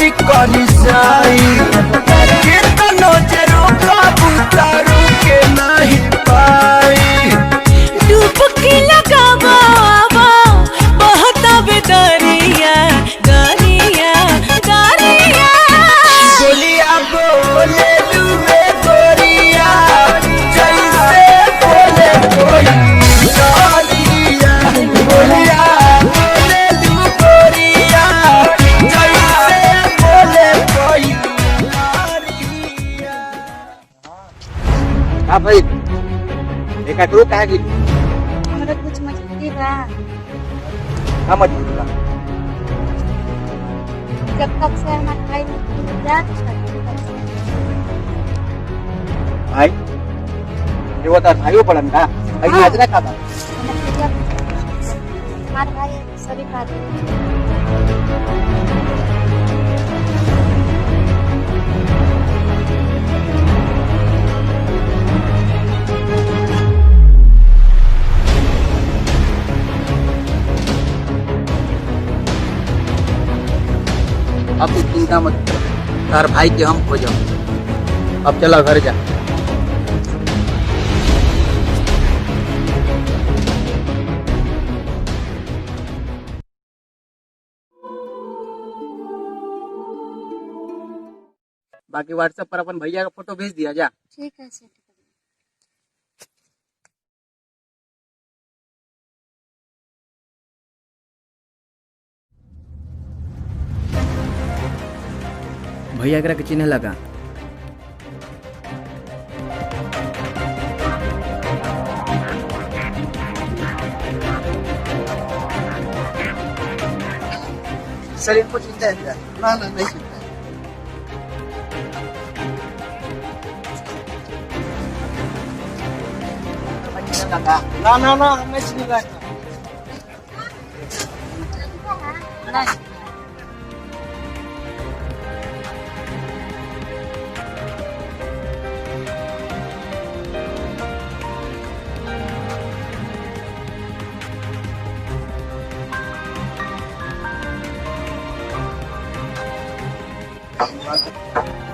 बड़ी करी साई कितनो जरूर कबूतरू के नहीं पाई
डुबकी लगावा बहुत बेदरिया दरिया दरिया
गोलिया बोले लुए गोरिया जैसे बोले कोई गोलिया गोलिया बोले लू गोरिया जैसे बोले कोई
हाँ भाई देखा करो कहा कि
हमरा कुछ मजबूरी बा।
हाँ मजबूरी बा
जब तक से हमारे भाई याद
भाई ये वो तार भाइयों पड़न का भाई हाजरा का बा
हमारे भाई सभी बात
अब तू चिंता मत कर तार भाई के हम खो जाओ अब चला घर जा बाकी व्हाट्सएप पर अपन भैया का फोटो भेज दिया जा
ठीक है सर।
भैया एकरा के चिन्ह लगा
सर इनको चिंता है ना ना नहीं चिंता ना ना ना हमें नहीं लगता
नहीं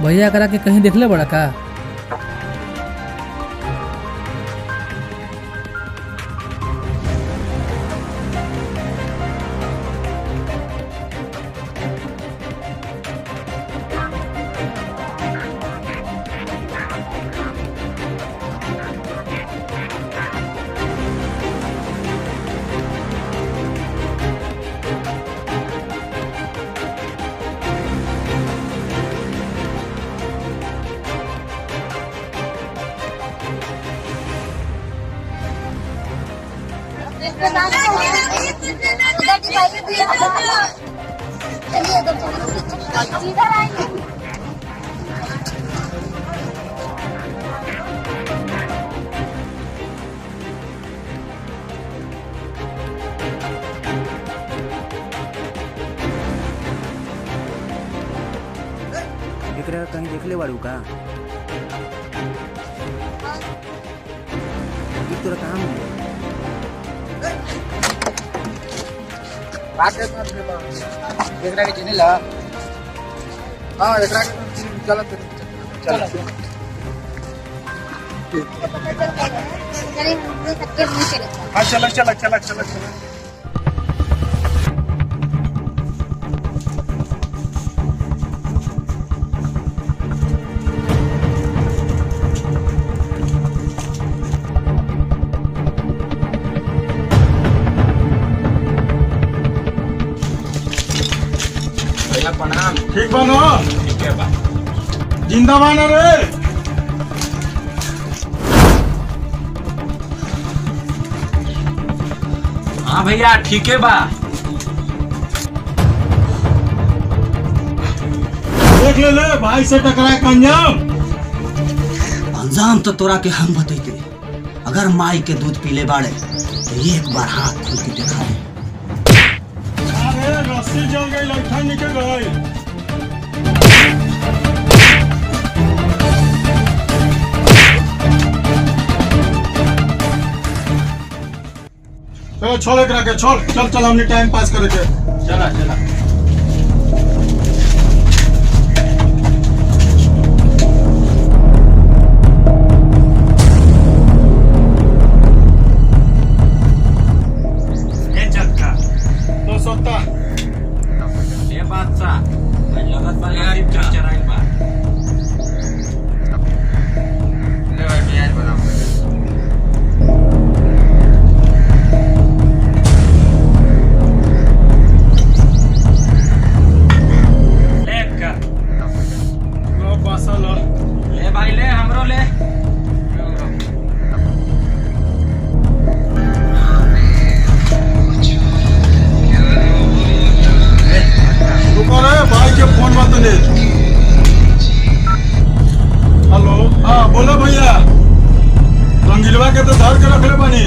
भैया करा के कहीं देखले बड़ा का?
एकरा कहीं देखले बाड़ू का? ई तोरा काम है
बात है एकरा के चिन्ह ला हां एकरा के चल चल
हाँ चला चला चला चला चला
प्रणाम।
ठीक बनो
ठीक है बा।
जिंदाबाद रे
हाँ भैया ठीक है बा।
देख ले भाई से टकराए का अंजाम।
अंजाम तो तोरा के हम बतैते अगर माई के दूध पीले बाड़े तो एक बार हाथ खोल के दिखा दे।
अरे रस्सी जल गई लट्ठा निकल गई। चलो छोड़ एक रखे छोड़ चल चल हमने टाइम पास करे के
चला चला
बादशाह लगत बा नसीब चरचराइल बा। ले भाई प्याज बनाओ। ले का लो पासा लो। ले भाई ले हमरो ले।
भाई के फोन मत ले। हेलो हाँ बोलो भैया, रंगीलवा के तो धर के रखले बानी,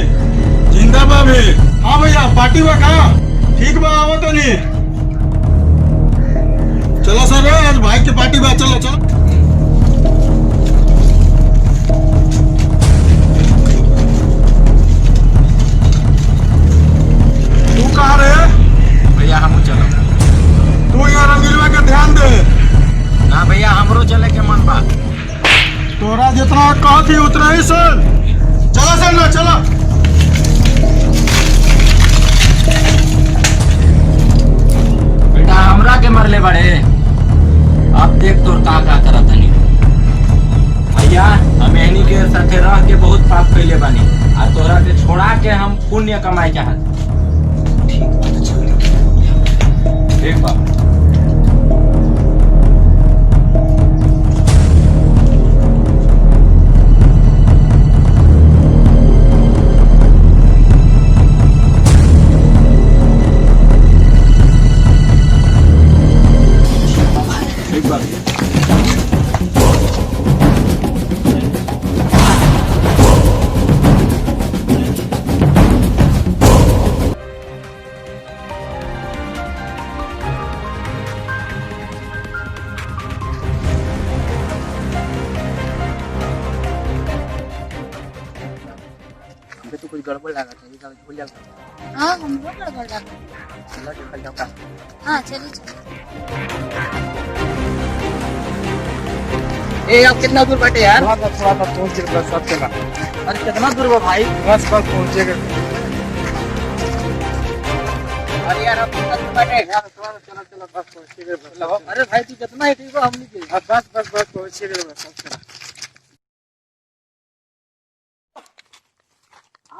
जिंदा बा भी। हाँ भैया पार्टी बा का ठीक बा, आओ तो नहीं। चलो सर आज भाई की पार्टी बा, चलो चलो। तू कहाँ रहे
भैया हम चलो।
तू यहाँ रंगीलवा के ध्यान दे
ना भैया, हमरो चले के मन बा।
तोरा जितना कहा थी उतना ही सर। चलो सर ना चलो।
बेटा हमरा के मरले बड़े, अब देख तोर का करत हनी। भैया हम एहनी के साथे रह के बहुत पाप कैले बानी, आ तोरा के छोड़ा के हम पुण्य कमाए चाहत। ठीक बा।
तो कुछ गड़बड़ लगा था, ये भूल जाता।
हाँ हमरो गड़बड़ लगा।
चलो देखल जाओ का।
हाँ चलिए चलिए।
ए अब कितना दूर बैठे यार?
थोड़ा पहुंच गए सब चला।
अरे कितना दूर बा भाई?
बस पहुंचेगा।
अरे यार अब कितना दूर बैठे?
चलो चलो बस पहुंच गए।
अरे भाई तू कितना है ठीक बा हमनी के?
बस पहुंच गए बस सब चला।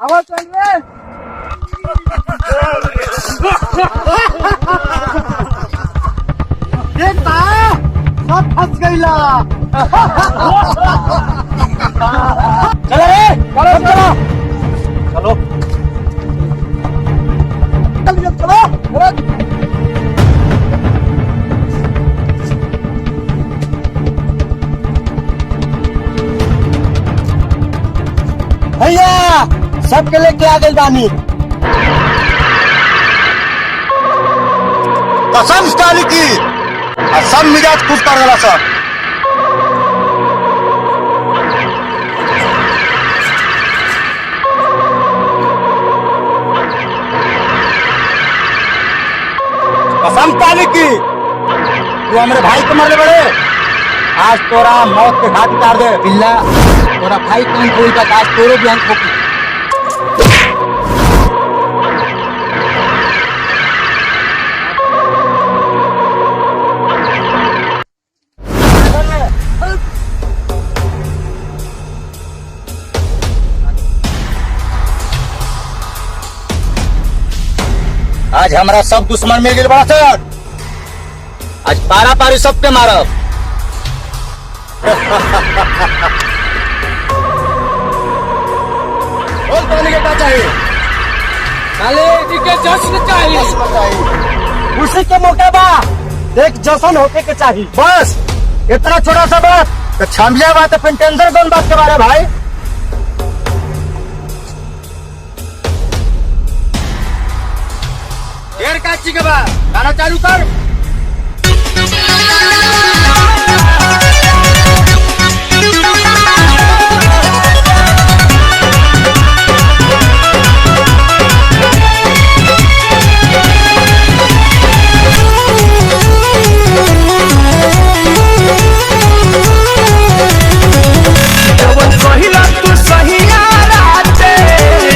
आवाज चल रे।
देखता सब फंस गईला।
चलो रे, चलो चलो
चलो
भैया सबके लेके आ गई बानी। कसम स्टाली की और सब मिजाज खुश कर रहा सब। कसम स्टाली की तू हमारे भाई को मरने बड़े, आज तोरा मौत के घाट उतार दे।
बिल्ला तोरा भाई कौन कोई का आज तोरो भी अंक होगी।
आज हमारा सब दुश्मन मिल गए बड़ा सर। आज पारा पारी सबके मारब। बोल पानी के क्या चाहिए?
साले के जश्न चाहिए।
खुशी के मौका बा, देख जश्न होके के चाहिए। बस इतना छोटा सा बात तो छमलिया बात, फिर टेंशन कौन बात के बारे भाई?
ढेर काची के बाद गाना चालू कर।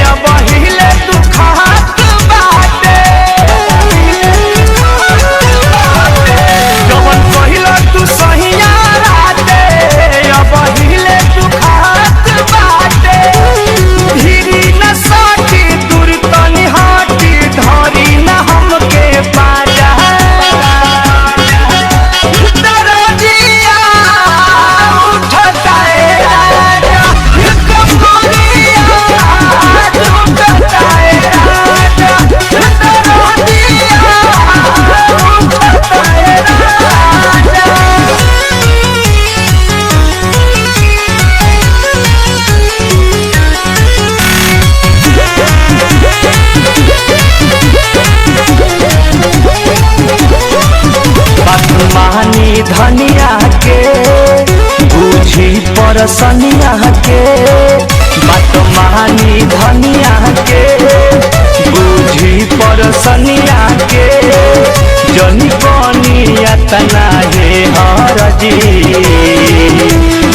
अब हिले तू खात बाटे।
धनिया के बूझी परसनिया के बात मानी धनिया के बूझी परसनिया के जनी बनिया तना हे हर जी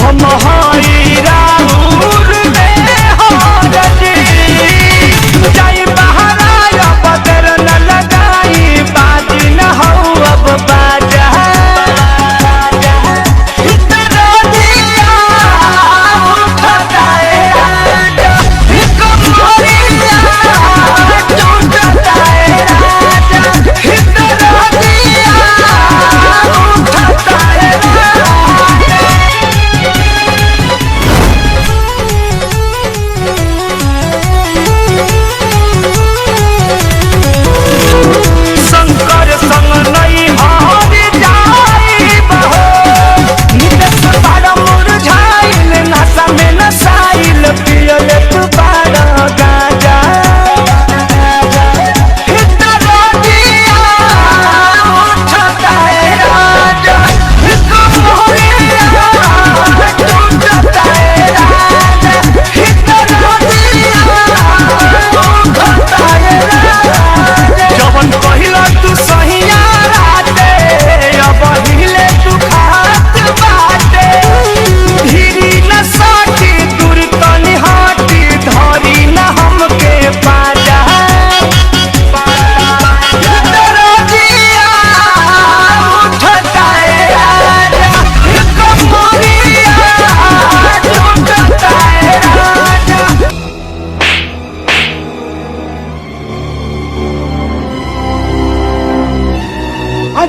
हम हई राहुल में हर जी जाई बहराया बदर न लगाई बाजी न हो अब बाजा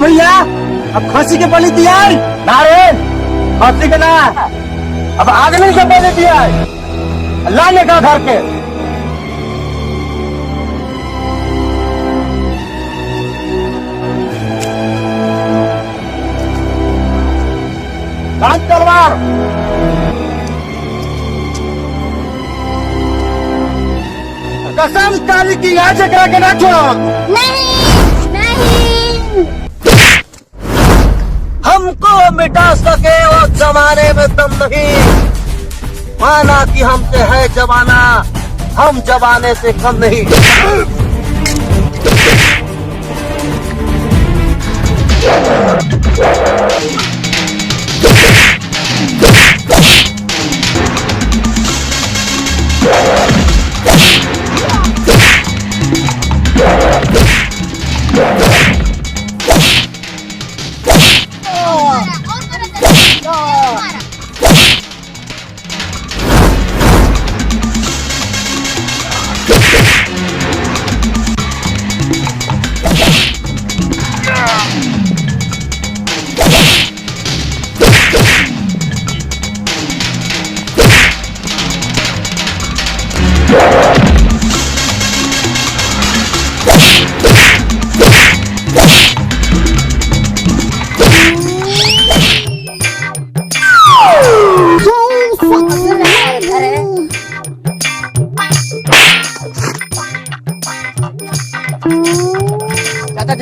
भैया अब खसी के बलि दिया ना रे खसी के ना अब आदमी के बलि दिया लाने का घर के तलवार कसम काली की आज करा के ना छोड़ो
नहीं नहीं
हमको मिटा सके वो जमाने में दम नहीं माना कि हमसे है जमाना हम जमाने से कम नहीं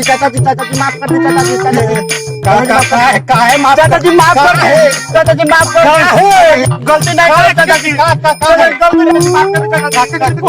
चाचा जी माफ कर दे काहे माफ चाचा जी माफ कर चाचा जी माफ कर गलती नहीं करे चाचा जी गलती नहीं माफ कर चाचा जी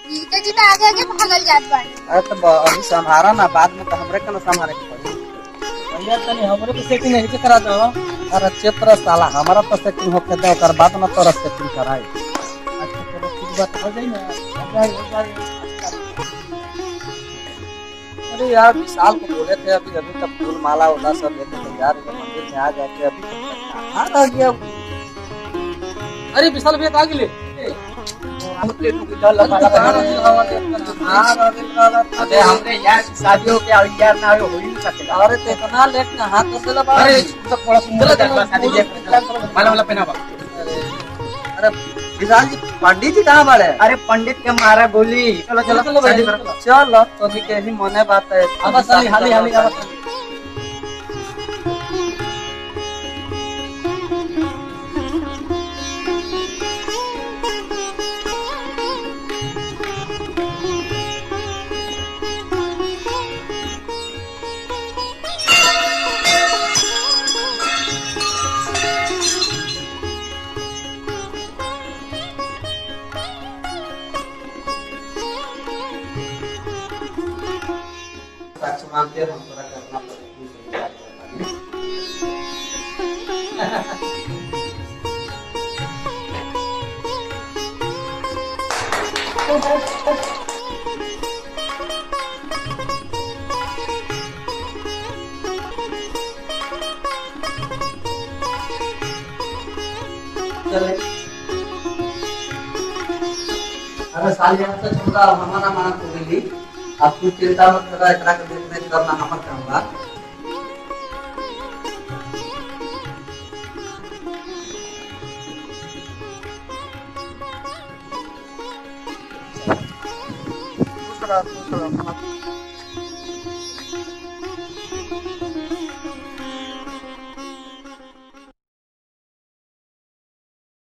जीते जीते आगे आगे भागल जात बाड़ी।
अरे तो अभी संभारा ना, बाद में तो हमरे के ना संभारे के पड़ी।
भैया तनी हमरे के सेटिंग नहीं से करा दो।
अरे चित्र साला हमारा तो सेटिंग होके दे, ओकर बाद ना तोरा सेटिंग कराई।
अच्छा चलो कुछ बात हो जाई ना, हो जाए।
अरे यार विशाल को बोले थे अभी तक फूल माला वाला सब लेके तैयार है, मंदिर में आ जाके अभी कहाँ रह गया?
अरे विशाल भैया आ गेले।
अरे हमरे यार शादी हो गया, यार ना हो ही नहीं सकेला। अरे तो इतना लेट ना हाथ कर देला बा।
अरे तो थोड़ा सुंदर लगा शादी के माला वाला पहनावा।
अरे विशाल जी पंडित जी कहाँ बाड़े? अरे पंडित के मारा गोली। चलो चलो चलो चलो तो भी के ही मने बात है।
अब साली हाली हाली अब
मानते हम थोड़ा करना चले। अरे साल यहाँ से छोड़ा हमारा माना तो मिली। अब तू चिंता मत कर, इतना के देखने करना हमर काम बा। दूसरा